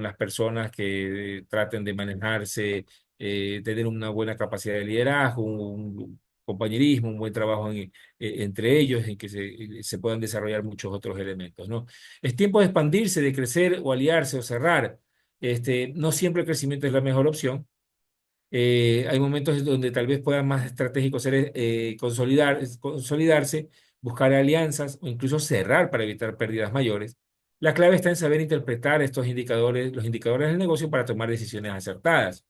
las personas que traten de manejarse, tener una buena capacidad de liderazgo, un compañerismo, un buen trabajo entre ellos, en que se puedan desarrollar muchos otros elementos, ¿no? Es tiempo de expandirse, de crecer o aliarse o cerrar. No siempre el crecimiento es la mejor opción. Hay momentos donde tal vez pueda más estratégico ser consolidarse, buscar alianzas o incluso cerrar para evitar pérdidas mayores. La clave está en saber interpretar estos indicadores, los indicadores del negocio para tomar decisiones acertadas.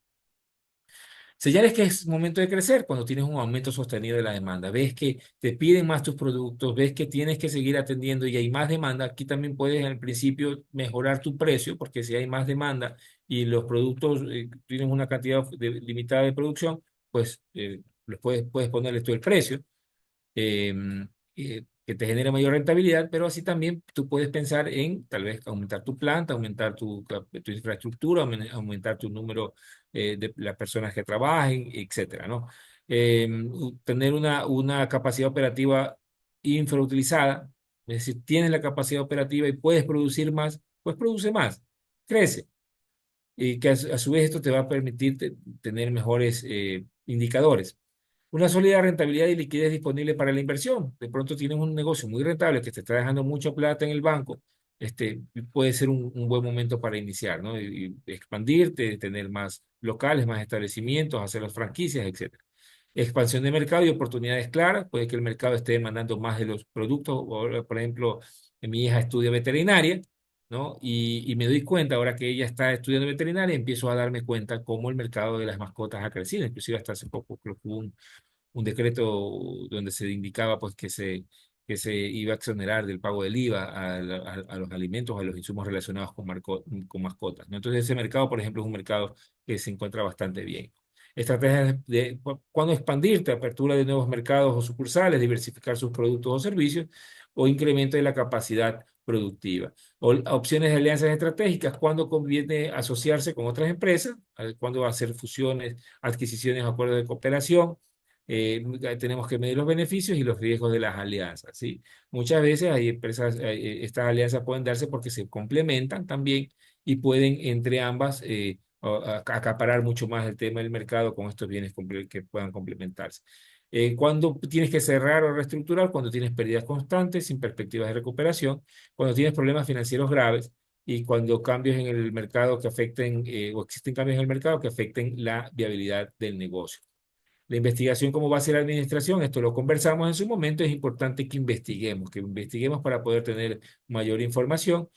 Señales que es momento de crecer cuando tienes un aumento sostenido de la demanda. Ves que te piden más tus productos, ves que tienes que seguir atendiendo y hay más demanda. Aquí también puedes al principio mejorar tu precio, porque si hay más demanda y los productos tienen una cantidad limitada de producción, pues puedes ponerle tú el precio eh, que te genere mayor rentabilidad, pero así también tú puedes pensar en tal vez aumentar tu planta, aumentar tu infraestructura, aumentar tu número de las personas que trabajen, etcétera, ¿no? Tener una capacidad operativa infrautilizada, es decir, tienes la capacidad operativa y puedes producir más, pues produce más, crece. Y que a su vez esto te va a permitir tener mejores indicadores. Una sólida rentabilidad y liquidez disponible para la inversión. De pronto tienes un negocio muy rentable que te está dejando mucha plata en el banco. Puede ser un buen momento para iniciar, ¿no? Y expandirte, tener más locales, más establecimientos, hacer las franquicias, etcétera. Expansión de mercado y oportunidades claras. Puede que el mercado esté demandando más de los productos. Por ejemplo, mi hija estudia veterinaria, ¿no? Y me doy cuenta, ahora que ella está estudiando veterinaria, empiezo a darme cuenta cómo el mercado de las mascotas ha crecido. Inclusive hasta hace poco creo que hubo un decreto donde se indicaba pues que se iba a exonerar del pago del IVA a los alimentos, a los insumos relacionados con mascotas, ¿no? Entonces ese mercado, por ejemplo, es un mercado que se encuentra bastante bien. Estrategias de cuándo expandirte, apertura de nuevos mercados o sucursales, diversificar sus productos o servicios o incremento de la capacidad productiva. O opciones de alianzas estratégicas, cuándo conviene asociarse con otras empresas, cuándo hacer fusiones, adquisiciones, acuerdos de cooperación. Tenemos que medir los beneficios y los riesgos de las alianzas, ¿sí? Muchas veces hay empresas, estas alianzas pueden darse porque se complementan también y pueden entre ambas acaparar mucho más el tema del mercado con estos bienes que puedan complementarse. Cuando tienes que cerrar o reestructurar, cuando tienes pérdidas constantes sin perspectivas de recuperación, cuando tienes problemas financieros graves y cuando cambios en el mercado que afecten o existen cambios en el mercado que afecten la viabilidad del negocio. La investigación como base de la administración, esto lo conversamos en su momento, es importante que investiguemos para poder tener mayor información.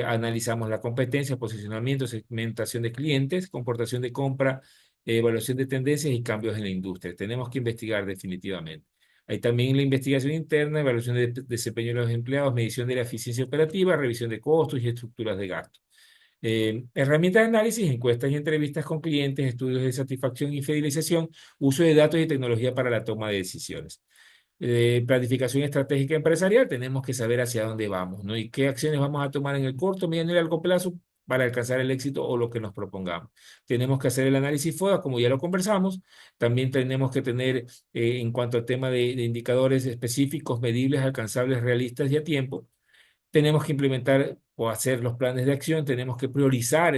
Analizamos la competencia, posicionamiento, segmentación de clientes, comportación de compra, evaluación de tendencias y cambios en la industria. Tenemos que investigar definitivamente. Hay también la investigación interna, evaluación de desempeño de los empleados, medición de la eficiencia operativa, revisión de costos y estructuras de gasto. Herramientas de análisis, encuestas y entrevistas con clientes, estudios de satisfacción y fidelización, uso de datos y tecnología para la toma de decisiones. Planificación estratégica empresarial, tenemos que saber hacia dónde vamos, ¿no? Y qué acciones vamos a tomar en el corto, mediano y largo plazo para alcanzar el éxito o lo que nos propongamos. Tenemos que hacer el análisis FODA, como ya lo conversamos. También tenemos que tener, en cuanto al tema de indicadores específicos, medibles, alcanzables, realistas y a tiempo. Tenemos que implementar o hacer los planes de acción, tenemos que priorizar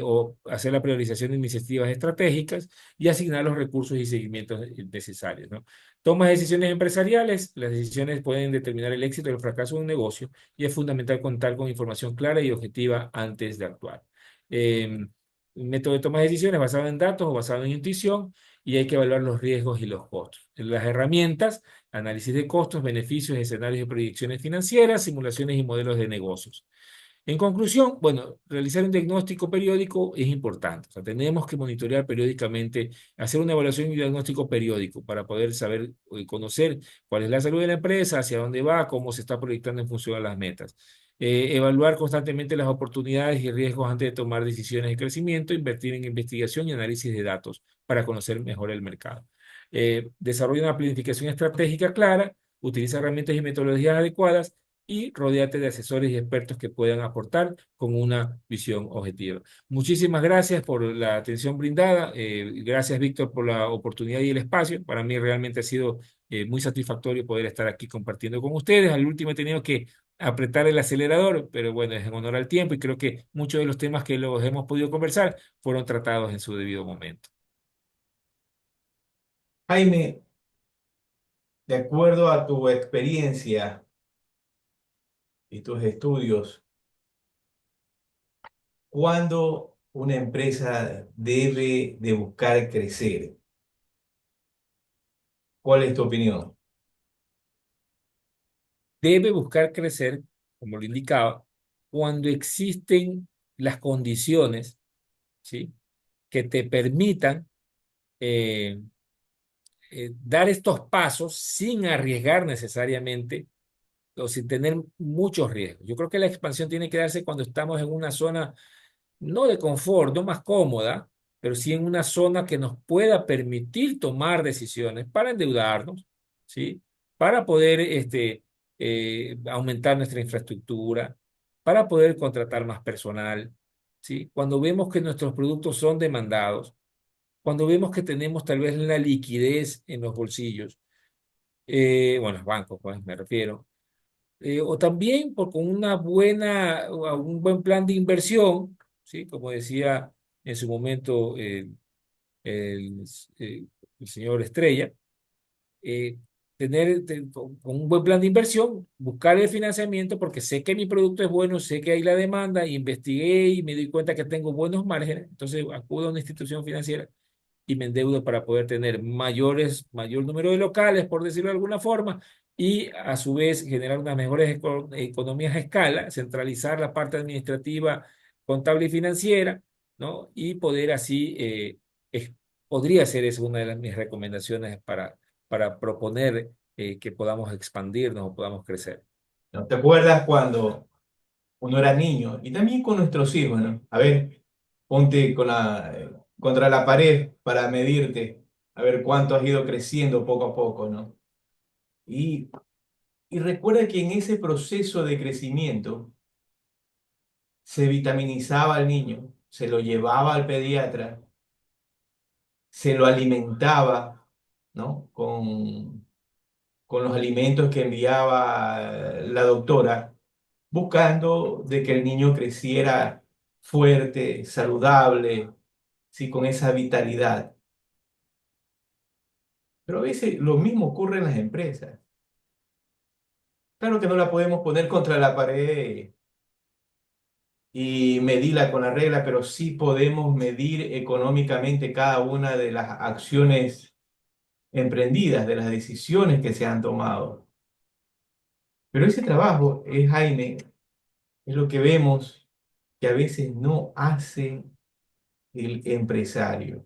o hacer la priorización de iniciativas estratégicas y asignar los recursos y seguimientos necesarios, ¿no? Toma de decisiones empresariales, las decisiones pueden determinar el éxito o el fracaso de un negocio y es fundamental contar con información clara y objetiva antes de actuar. Método de toma de decisiones basado en datos o basado en intuición y hay que evaluar los riesgos y los costos. Las herramientas: análisis de costos, beneficios, escenarios de proyecciones financieras, simulaciones y modelos de negocios. En conclusión, bueno, realizar un diagnóstico periódico es importante. O sea, tenemos que monitorear periódicamente, hacer una evaluación y un diagnóstico periódico para poder saber y conocer cuál es la salud de la empresa, hacia dónde va, cómo se está proyectando en función a las metas. Evaluar constantemente las oportunidades y riesgos antes de tomar decisiones de crecimiento, invertir en investigación y análisis de datos para conocer mejor el mercado. Desarrolla una planificación estratégica clara, utiliza herramientas y metodologías adecuadas y rodéate de asesores y expertos que puedan aportar con una visión objetiva. Muchísimas gracias por la atención brindada. Gracias, Víctor, por la oportunidad y el espacio. Para mí realmente ha sido muy satisfactorio poder estar aquí compartiendo con ustedes. Al último he tenido que apretar el acelerador, pero bueno, es en honor al tiempo y creo que muchos de los temas que los hemos podido conversar fueron tratados en su debido momento. Jaime, de acuerdo a tu experiencia y tus estudios, ¿cuándo una empresa debe de buscar crecer? ¿Cuál es tu opinión? Debe buscar crecer, como lo indicaba, cuando existen las condiciones, ¿sí? Que te permitan eh, dar estos pasos sin arriesgar necesariamente o sin tener muchos riesgos. Yo creo que la expansión tiene que darse cuando estamos en una zona no de confort, no más cómoda, pero sí en una zona que nos pueda permitir tomar decisiones para endeudarnos, ¿sí? Para poder aumentar nuestra infraestructura, para poder contratar más personal, ¿sí? Cuando vemos que nuestros productos son demandados, cuando vemos que tenemos tal vez la liquidez en los bolsillos, bueno, los bancos, pues me refiero, o también con una buena, o un buen plan de inversión, ¿sí? Como decía en su momento el, eh, el señor Estrella, eh, con un buen plan de inversión, buscar el financiamiento porque sé que mi producto es bueno, sé que hay la demanda, investigué y me di cuenta que tengo buenos márgenes, entonces acudo a una institución financiera y me endeudo para poder tener mayor número de locales, por decirlo de alguna forma, y a su vez generar unas mejores economías a escala, centralizar la parte administrativa, contable y financiera, ¿no? Y poder así, podría ser esa una de mis recomendaciones para proponer que podamos expandirnos o podamos crecer. ¿No te acuerdas cuando uno era niño? Y también con nuestros hijos, ¿no? A ver, ponte contra la pared para medirte, a ver cuánto has ido creciendo poco a poco, ¿no? Y, y recuerda que en ese proceso de crecimiento se vitaminizaba al niño, se lo llevaba al pediatra, se lo alimentaba, ¿no? Con los alimentos que enviaba la doctora, buscando de que el niño creciera fuerte, saludable, sí, con esa vitalidad. Pero a veces lo mismo ocurre en las empresas. Claro que no la podemos poner contra la pared y medirla con la regla, pero sí podemos medir económicamente cada una de las acciones emprendidas, de las decisiones que se han tomado. Pero ese trabajo, Jaime, es lo que vemos que a veces no hace el empresario.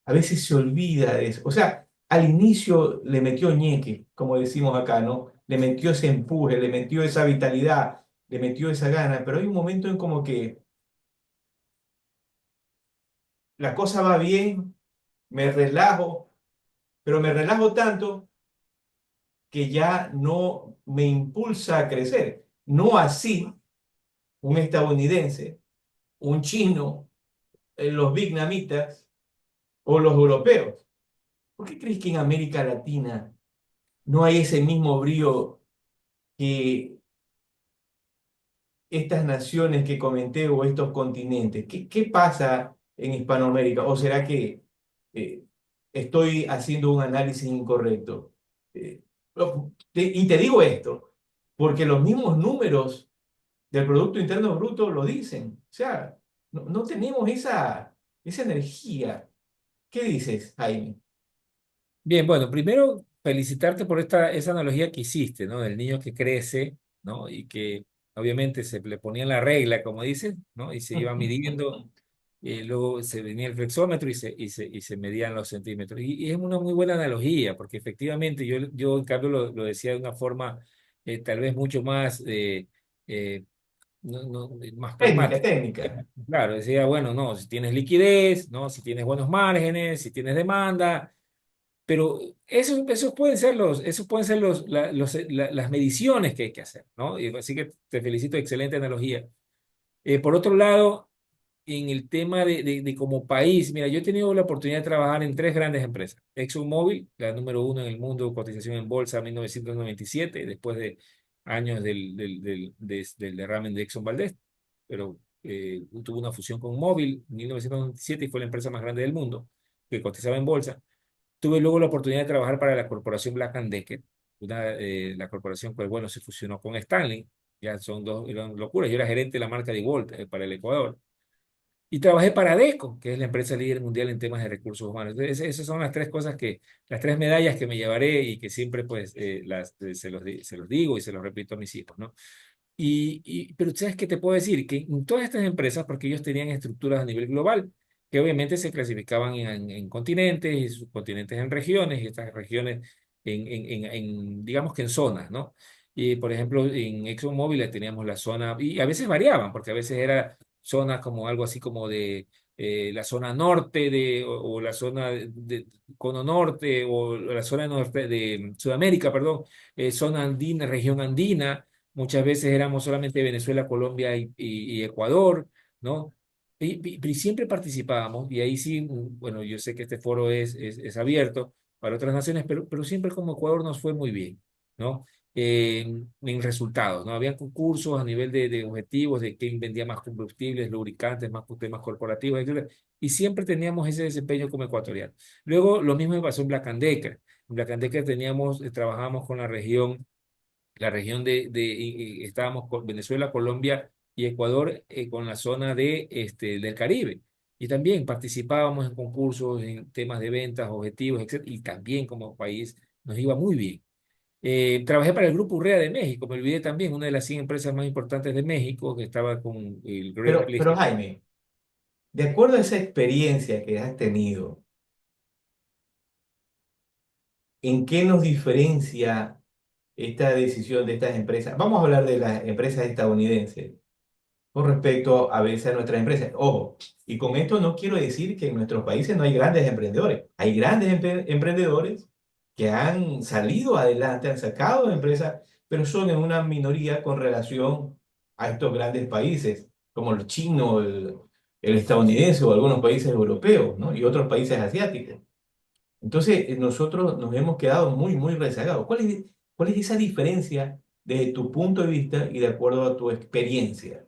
A veces se olvida de eso. O sea, al inicio le metió ñeque, como decimos acá, ¿no? Le metió ese empuje, le metió esa vitalidad, le metió esa gana, pero hay un momento en como que la cosa va bien, me relajo, pero me relajo tanto que ya no me impulsa a crecer. No así un estadounidense, un chino, los vietnamitas o los europeos. ¿Por qué crees que en América Latina no hay ese mismo brío que estas naciones que comenté o estos continentes? ¿Qué pasa en Hispanoamérica? ¿O será que eh, estoy haciendo un análisis incorrecto? Eh, y te digo esto, porque los mismos números del Producto Interno Bruto lo dicen. O sea, no tenemos esa energía. ¿Qué dices, Jaime? Bien, bueno, primero felicitarte por esa analogía que hiciste, ¿no? Del niño que crece, ¿no? Y que obviamente se le ponía la regla, como dicen, ¿no? Y se iba midiendo, y luego se venía el flexómetro y se medían los centímetros. Y es una muy buena analogía, porque efectivamente yo en cambio lo decía de una forma tal vez mucho más, más Técnica, pragmática. técnica. Claro, decía, bueno, no, si tienes liquidez, ¿no? Si tienes buenos márgenes, si tienes demanda, pero esos pueden ser las mediciones que hay que hacer, ¿no? Y así que te felicito, excelente analogía. Por otro lado, en el tema de como país, mira, yo he tenido la oportunidad de trabajar en tres grandes empresas. ExxonMobil, la número uno en el mundo, cotización en bolsa en 1997, después de años del derrame de Exxon Valdez, pero tuvo una fusión con Mobil en 1997 y fue la empresa más grande del mundo que cotizaba en bolsa. Tuve luego la oportunidad de trabajar para la corporación Black Decker, la corporación que, bueno, se fusionó con Stanley. Ya son dos, eran locuras. Yo era gerente de la marca DeWalt para el Ecuador. Y trabajé para DECO, que es la empresa líder mundial en temas de recursos humanos. Entonces, esas son las tres cosas las tres medallas que me llevaré y que siempre pues se los digo y se los repito a mis hijos, ¿no? Pero ¿sabes qué te puedo decir? Que en todas estas empresas, porque ellos tenían estructuras a nivel global, que obviamente se clasificaban en continentes y subcontinentes en regiones, y estas regiones digamos que en zonas, ¿no? Y por ejemplo, en ExxonMobil teníamos la zona, y a veces variaban, porque a veces era zonas como algo así como de la zona norte o la zona de cono norte, o la zona norte de Sudamérica, perdón, zona andina, región andina. Muchas veces éramos solamente Venezuela, Colombia y Ecuador, ¿no? Y siempre participábamos, y ahí sí, bueno, yo sé que este foro es abierto para otras naciones, pero siempre como Ecuador nos fue muy bien, ¿no? En resultados, ¿no? Había concursos a nivel de objetivos, de quién vendía más combustibles, lubricantes, más temas corporativos, etcétera, y siempre teníamos ese desempeño como ecuatoriano. Luego, lo mismo me pasó en Black and Decker. En Black and Decker trabajábamos con la región estábamos con Venezuela, Colombia y Ecuador, con la zona del Caribe. Y también participábamos en concursos, en temas de ventas, objetivos, etcétera. Y también como país nos iba muy bien. Trabajé para el Grupo Urrea de México, me olvidé también, una de las 100 empresas más importantes de México, que estaba con el Great Place. Pero Jaime, de acuerdo a esa experiencia que has tenido, ¿en qué nos diferencia esta decisión de estas empresas? Vamos a hablar de las empresas estadounidenses con respecto a veces a nuestras empresas. Ojo, y con esto no quiero decir que en nuestros países no hay grandes emprendedores. Hay grandes emprendedores que han salido adelante, han sacado empresas, pero son en una minoría con relación a estos grandes países, como el chino, el estadounidense o algunos países europeos, ¿no? Y otros países asiáticos. Entonces, nosotros nos hemos quedado muy, muy rezagados. ¿Cuál es esa diferencia desde tu punto de vista y de acuerdo a tu experiencia?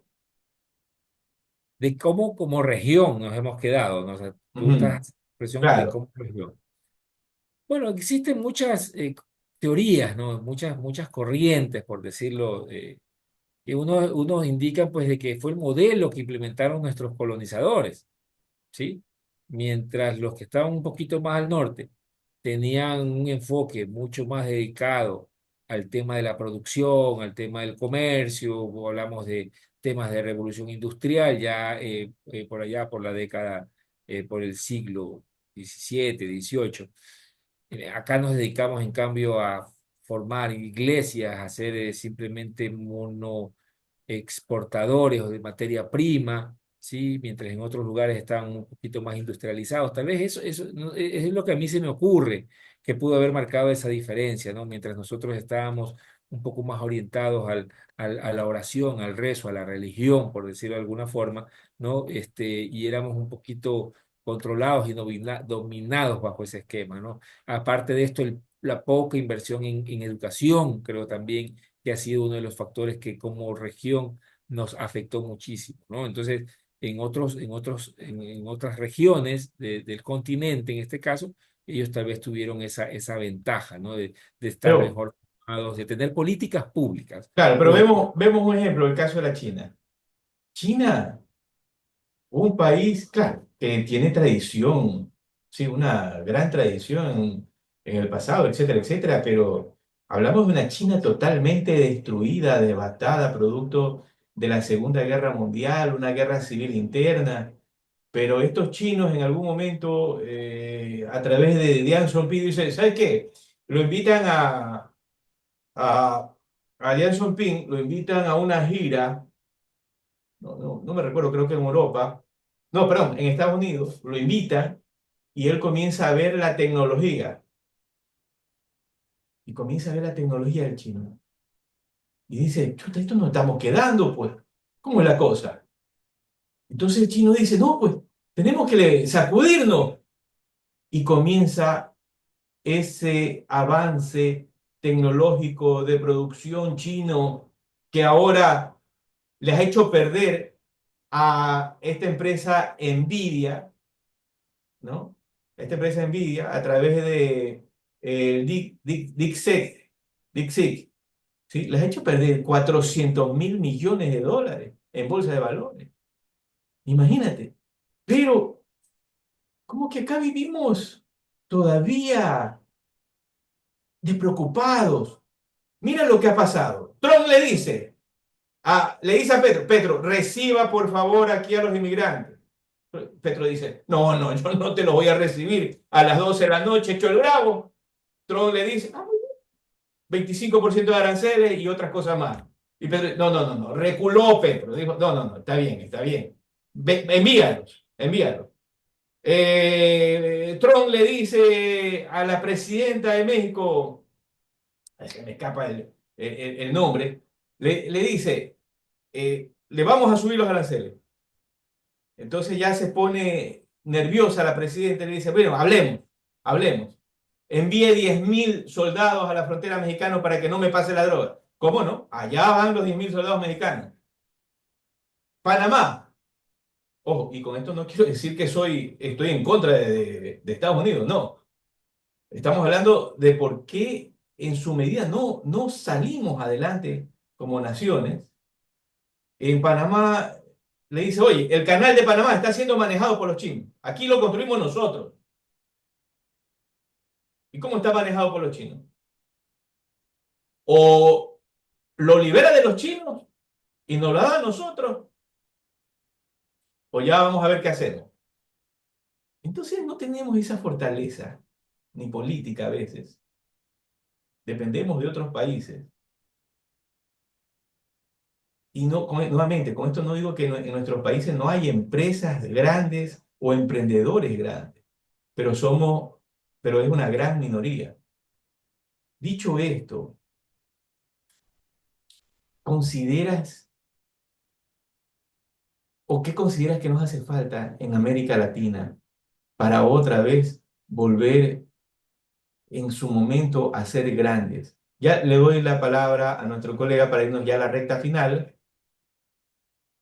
De cómo como región nos hemos quedado, ¿no? O sea, tú Ujú. estás expresión de Claro, cómo región. Bueno, existen muchas teorías, ¿no? Muchas corrientes, por decirlo, que unos indican pues de que fue el modelo que implementaron nuestros colonizadores, ¿sí? Mientras los que estaban un poquito más al norte tenían un enfoque mucho más dedicado al tema de la producción, al tema del comercio, o hablamos de temas de revolución industrial, ya por allá, por la década, por el siglo XVII, XVIII. Acá nos dedicamos, en cambio, a formar iglesias, a ser simplemente mono exportadores o de materia prima, ¿sí? Mientras en otros lugares están un poquito más industrializados. Tal vez eso es lo que a mí se me ocurre, que pudo haber marcado esa diferencia, ¿no? Mientras nosotros estábamos un poco más orientados a la oración, al rezo, a la religión, por decirlo de alguna forma, ¿no? Y éramos un poquito controlados y dominados bajo ese esquema, ¿no? Aparte de esto, la poca inversión en educación, creo también que ha sido uno de los factores que como región nos afectó muchísimo, ¿no? Entonces, en otras regiones del continente, en este caso, ellos tal vez tuvieron esa ventaja, ¿no? De estar pero, mejor formados, de tener políticas públicas. claro, pero Públicas. vemos un ejemplo, el caso de la China. China, un país, claro, que tiene tradición, sí, una gran tradición en el pasado, etcétera, etcétera, pero hablamos de una China totalmente destruida, devastada, producto de la Segunda Guerra Mundial, una guerra civil interna. Pero estos chinos en algún momento, a través de Deng Xiaoping, dicen, ¿sabes qué? Lo invitan a, a Deng Xiaoping, lo invitan a una gira, no me recuerdo, creo que en Europa, no, perdón, en Estados Unidos, lo invitan y él comienza a ver la tecnología, y comienza a ver la tecnología del chino. Y dice, chuta, esto nos estamos quedando, pues, ¿cómo es la cosa? Entonces el chino dice, no, pues, tenemos que sacudirnos. Y comienza ese avance tecnológico de producción chino que ahora les ha hecho perder a esta empresa Nvidia, ¿no? Esta empresa Nvidia a través de DeepSeek, ¿sí? Les ha hecho perder 400.000 millones de dólares en bolsa de valores. Imagínate. Pero, como que acá vivimos todavía despreocupados. Mira lo que ha pasado. Trump le dice a Petro, Petro, reciba por favor aquí a los inmigrantes. Petro dice, no, no, yo no te los voy a recibir. A las 12 de la noche hecho el bravo. Trump le dice, ah, muy bien, 25% de aranceles y otras cosas más. Y Petro, no, no, no, no, reculó Petro. Dijo, no, no, no, está bien, está bien. Envíalos, envíalos. Trump le dice a la presidenta de México, se me escapa el nombre, le dice, le vamos a subir los aranceles. Entonces ya se pone nerviosa la presidenta y le dice, bueno, hablemos, hablemos. Envíe 10.000 soldados a la frontera mexicana para que no me pase la droga. ¿Cómo no? Allá van los 10.000 soldados mexicanos. Panamá. Ojo, y con esto no quiero decir que estoy en contra de Estados Unidos, no. Estamos hablando de por qué en su medida no salimos adelante como naciones. En Panamá le dice, oye, el canal de Panamá está siendo manejado por los chinos. Aquí lo construimos nosotros. ¿Y cómo está manejado por los chinos? O lo libera de los chinos y nos lo da a nosotros, o ya vamos a ver qué hacemos. Entonces no tenemos esa fortaleza, ni política a veces. Dependemos de otros países. Y no, nuevamente, con esto no digo que en nuestros países no hay empresas grandes o emprendedores grandes, pero es una gran minoría. Dicho esto, ¿consideras o qué consideras que nos hace falta en América Latina para otra vez volver en su momento a ser grandes? Ya le doy la palabra a nuestro colega para irnos ya a la recta final.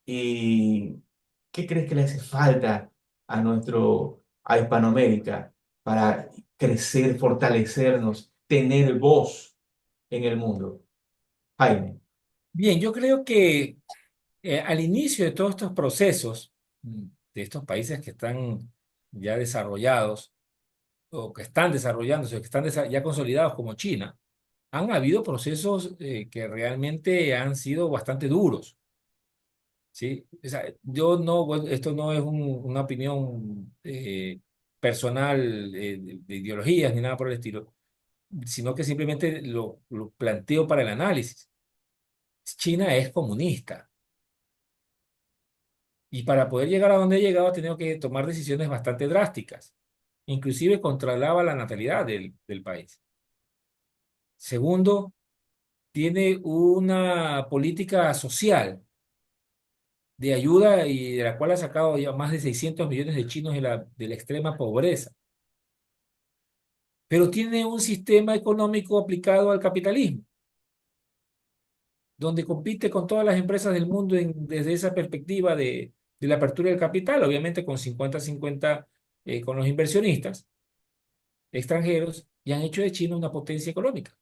¿Y qué crees que le hace falta a Hispanoamérica para crecer, fortalecernos, tener voz en el mundo? Jaime. Bien, yo creo que al inicio de todos estos procesos, de estos países que están ya desarrollados, o que están desarrollándose, o que están ya consolidados como China, han habido procesos que realmente han sido bastante duros, ¿sí? O sea, yo no, bueno, esto no es una opinión personal de ideologías ni nada por el estilo, sino que simplemente lo planteo para el análisis. China es comunista y para poder llegar a donde he llegado ha tenido que tomar decisiones bastante drásticas, inclusive controlaba la natalidad del país. Segundo, tiene una política social de ayuda y de la cual ha sacado ya más de 600 millones de chinos de la extrema pobreza. Pero tiene un sistema económico aplicado al capitalismo, donde compite con todas las empresas del mundo desde esa perspectiva de la apertura del capital, obviamente con 50-50 con los inversionistas extranjeros, y han hecho de China una potencia económica.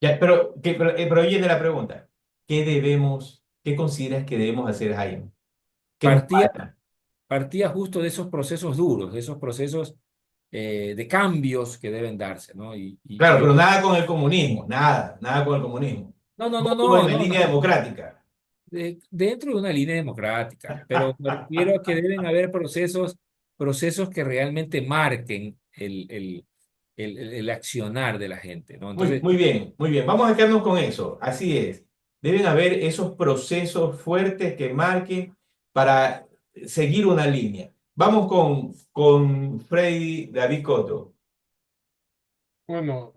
Ya, pero viene la pregunta. ¿Qué consideras que debemos hacer, Jaime? ¿Qué nos Partía, falta? partía justo de esos procesos duros, de esos procesos de cambios que deben darse, ¿no? Y Claro, creo pero que... nada con el comunismo, nada con el comunismo. No, no, no, Todo no, en la no, línea no. democrática. Dentro de una línea democrática, pero me refiero a que deben haber procesos que realmente marquen el accionar de la gente, ¿no? Muy, Entonces, muy bien, muy bien. Vamos a quedarnos con eso. Así es. Deben haber esos procesos fuertes que marquen para seguir una línea. Vamos con Freddy David Cotto. Bueno,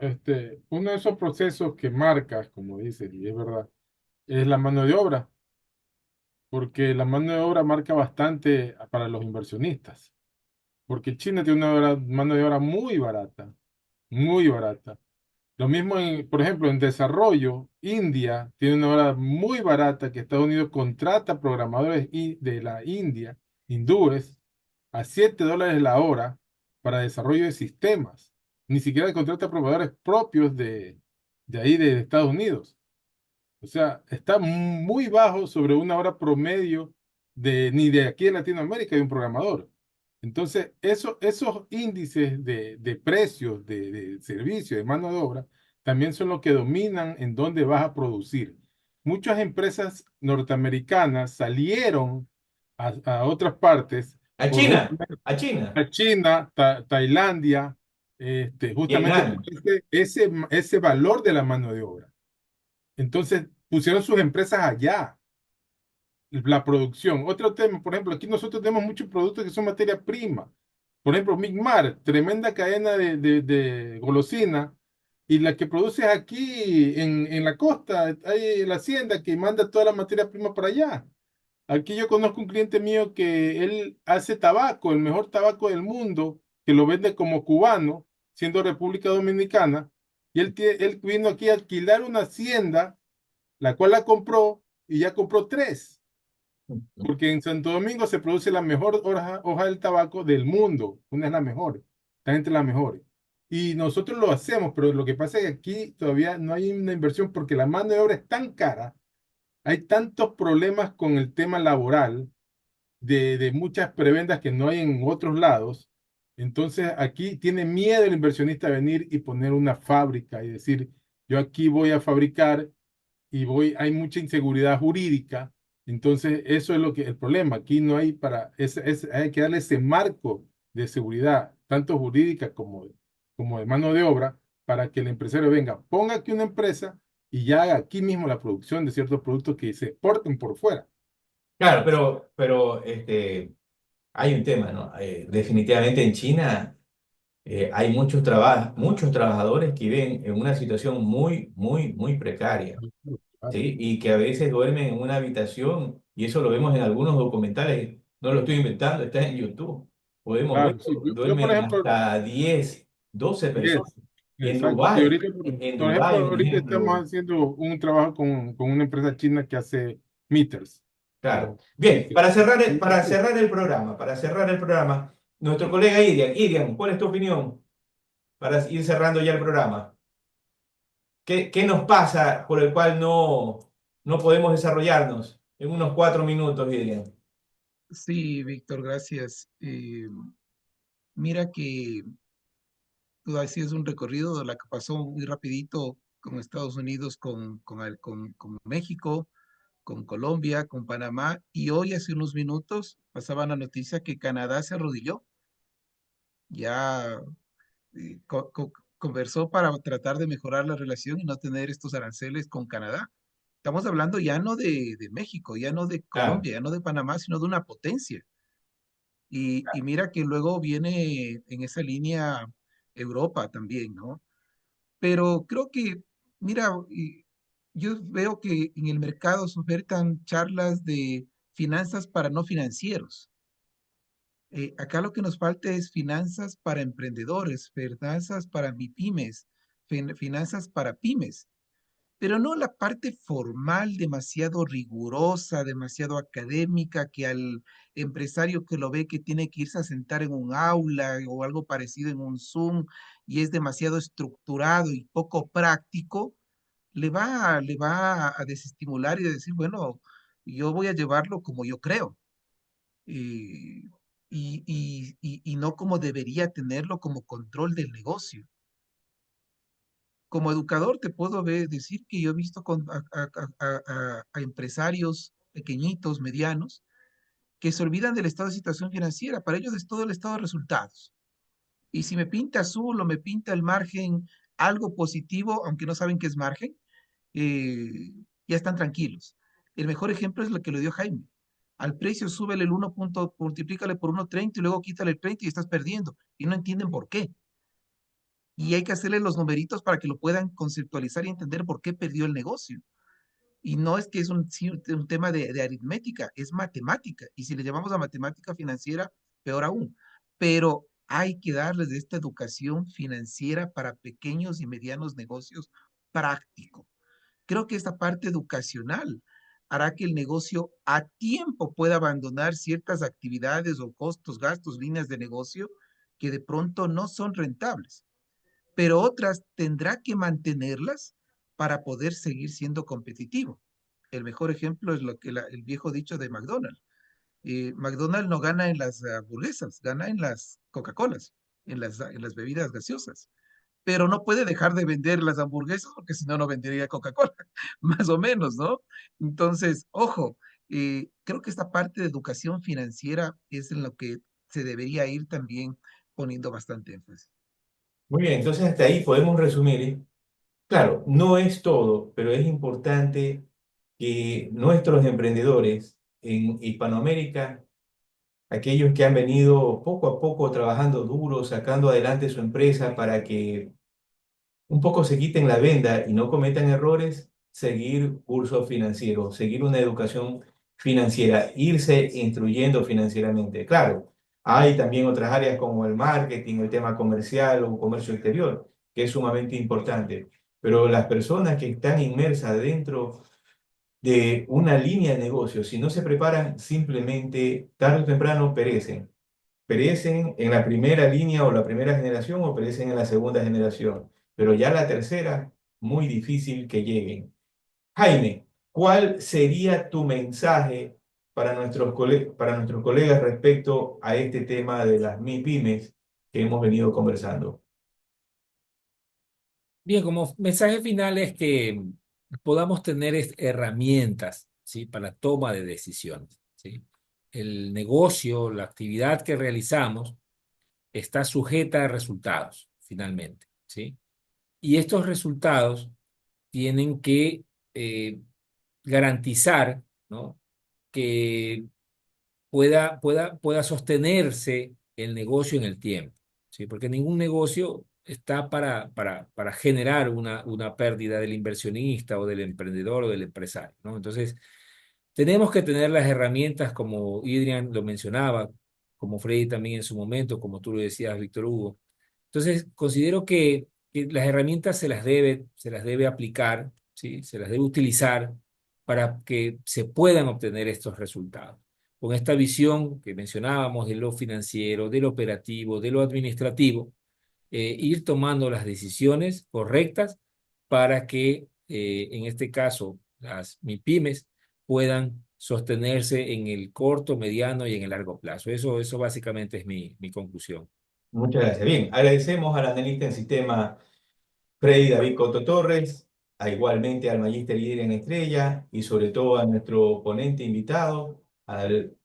uno de esos procesos que marcas, como dices, y es verdad, es la mano de obra, porque la mano de obra marca bastante para los inversionistas, porque China tiene una mano de obra muy barata, muy barata. Lo mismo, por ejemplo, en desarrollo, India tiene una hora muy barata que Estados Unidos contrata programadores de la India, hindúes, a $7 la hora para desarrollo de sistemas. Ni siquiera contrata programadores propios de ahí, de Estados Unidos. O sea, está muy bajo sobre una hora promedio ni de aquí en Latinoamérica de un programador. Entonces, esos índices de precios de servicio, de mano de obra, también son los que dominan en dónde vas a producir. Muchas empresas norteamericanas salieron a otras partes A por China, justamente a China, a China, Tailandia, justamente por Vietnam. ese valor de la mano de obra. Entonces, pusieron sus empresas allá, la producción. Otro tema, por ejemplo, aquí nosotros tenemos muchos productos que son materia prima. Por ejemplo, Migmar, tremenda cadena de golosina, y la que produces aquí en la costa, hay la hacienda que manda toda la materia prima para allá. Aquí yo conozco un cliente mío que él hace tabaco, el mejor tabaco del mundo, que lo vende como cubano, siendo República Dominicana, y él vino aquí a alquilar una hacienda, la cual la compró y ya compró tres, porque en Santo Domingo se produce la mejor hoja del tabaco del mundo, una es la mejor, está entre las mejores. Y nosotros lo hacemos, pero lo que pasa es que aquí todavía no hay una inversión porque la mano de obra es tan cara, hay tantos problemas con el tema laboral de muchas prebendas que no hay en otros lados. Entonces aquí tiene miedo el inversionista a venir y poner una fábrica y decir, yo aquí voy a fabricar y hay mucha inseguridad jurídica. Entonces, eso es lo que el problema. Aquí no hay hay que darle ese marco de seguridad, tanto jurídica como de mano de obra, para que el empresario venga, ponga aquí una empresa y ya haga aquí mismo la producción de ciertos productos que se exporten por fuera. Claro, pero hay un tema, ¿no? Definitivamente en China hay muchos trabajadores que viven en una situación muy precaria, Claro, ¿sí? Y que a veces duermen en una habitación, y eso lo vemos en algunos documentales, no lo estoy inventando, está en YouTube. Podemos claro, sí. verlo, Yo, por duermen ejemplo, hasta 10, 12 personas. yes, En exacto. Sí, Dubái, ahorita, en por ejemplo, Dubái, un ahorita estamos ejemplo. haciendo un trabajo con una empresa china que hace meters. Claro. Y Bien, que- para cerrar el programa, nuestro colega Irian, ¿cuál es tu opinión para ir cerrando ya el programa? ¿Qué nos pasa por el cual no podemos desarrollarnos en unos 4 minutos, Irian? Sí, Víctor, gracias. Mira que tú hacías un recorrido de la que pasó muy rapidito con Estados Unidos, con México, con Colombia, con Panamá, y hoy hace unos minutos pasaba la noticia que Canadá se arrodilló. Ya conversó para tratar de mejorar la relación y no tener estos aranceles con Canadá. Estamos hablando ya no de México, ya no de Claro, Colombia, ya no de Panamá, sino de una potencia. Y mira que luego viene en esa línea Europa también, ¿no? Pero creo que, mira, yo veo que en el mercado se ofertan charlas de finanzas para no financieros. Acá lo que nos falta es finanzas para emprendedores, finanzas para MIPYMES, finanzas para pymes, pero no la parte formal demasiado rigurosa, demasiado académica, que al empresario que lo ve que tiene que irse a sentar en un aula o algo parecido en un Zoom y es demasiado estructurado y poco práctico, le va a desestimular y a decir, bueno, yo voy a llevarlo como yo creo. eh, y no como debería tenerlo como control del negocio. Como educador te puedo decir que yo he visto a empresarios pequeñitos, medianos, que se olvidan del estado de situación financiera. Para ellos es todo el estado de resultados. Y si me pinta azul o me pinta el margen algo positivo, aunque no saben qué es margen, ya están tranquilos. El mejor ejemplo es lo que le dio Jaime. Al precio súbele el 1 punto, multiplícale por 1.30 y luego quítale el 30 y estás perdiendo. Y no entienden por qué. Y hay que hacerle los numeritos para que lo puedan conceptualizar y entender por qué perdió el negocio. Y no es que es un tema de aritmética, es matemática. Y si le llamamos a matemática financiera, peor aún. Pero hay que darles esta educación financiera para pequeños y medianos negocios práctico. Creo que esta parte educacional hará que el negocio a tiempo pueda abandonar ciertas actividades o costos, gastos, líneas de negocio que de pronto no son rentables, pero otras tendrá que mantenerlas para poder seguir siendo competitivo. El mejor ejemplo es el viejo dicho de McDonald's. McDonald's no gana en las hamburguesas, gana en las Coca-Colas, en las bebidas gaseosas. Pero no puede dejar de vender las hamburguesas porque si no, no vendería Coca-Cola, más o menos, ¿no? Entonces, ojo, creo que esta parte de educación financiera es en lo que se debería ir también poniendo bastante énfasis. Muy bien, entonces hasta ahí podemos resumir, ¿eh? Claro, no es todo, pero es importante que nuestros emprendedores en Hispanoamérica, aquellos que han venido poco a poco trabajando duro, sacando adelante su empresa para que un poco se quiten la venda y no cometan errores, seguir cursos financieros, seguir una educación financiera, irse instruyendo financieramente. Claro, hay también otras áreas como el marketing, el tema comercial o comercio exterior, que es sumamente importante. Pero las personas que están inmersas dentro de una línea de negocio, si no se preparan, simplemente tarde o temprano perecen. Perecen en la primera línea o la primera generación o perecen en la segunda generación. Pero ya la tercera, muy difícil que lleguen. Jaime, ¿cuál sería tu mensaje para para nuestros colegas respecto a este tema de las MIPYMES que hemos venido conversando? Bien, como mensaje final es que podamos tener herramientas, ¿sí? Para toma de decisiones, ¿sí? El negocio, la actividad que realizamos está sujeta a resultados, finalmente, ¿sí? Y estos resultados tienen que eh, garantizar, ¿no? Que pueda sostenerse el negocio en el tiempo, ¿sí? Porque ningún negocio está para generar una pérdida del inversionista o del emprendedor o del empresario, ¿no? Entonces, tenemos que tener las herramientas como Adrian lo mencionaba, como Freddy también en su momento, como tú lo decías, Víctor Hugo. Entonces, considero que las herramientas se las debe aplicar, ¿sí? Se las debe utilizar para que se puedan obtener estos resultados. Con esta visión que mencionábamos de lo financiero, de lo operativo, de lo administrativo, ir tomando las decisiones correctas para que, en este caso, las MIPYMES puedan sostenerse en el corto, mediano y en el largo plazo. Eso básicamente es mi conclusión. Muchas gracias. Bien, agradecemos al analista en sistema Freddy David Coto Torres, igualmente al Magíster Líder en Estrella y sobre todo a nuestro ponente invitado, al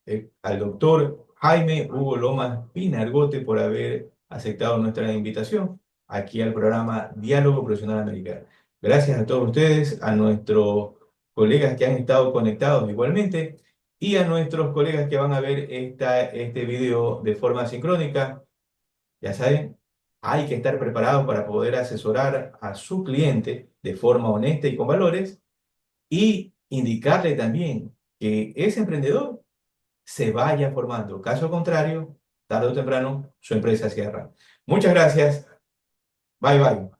doctor Jaime Hugo Lomas Pinargote por haber aceptado nuestra invitación aquí al programa Diálogo Profesional Americano. Gracias a todos ustedes, a nuestros colegas que han estado conectados igualmente y a nuestros colegas que van a ver este video de forma sincrónica. Ya saben, hay que estar preparado para poder asesorar a su cliente de forma honesta y con valores y indicarle también que ese emprendedor se vaya formando. Caso contrario, tarde o temprano, su empresa cierra. Muchas gracias. Bye bye.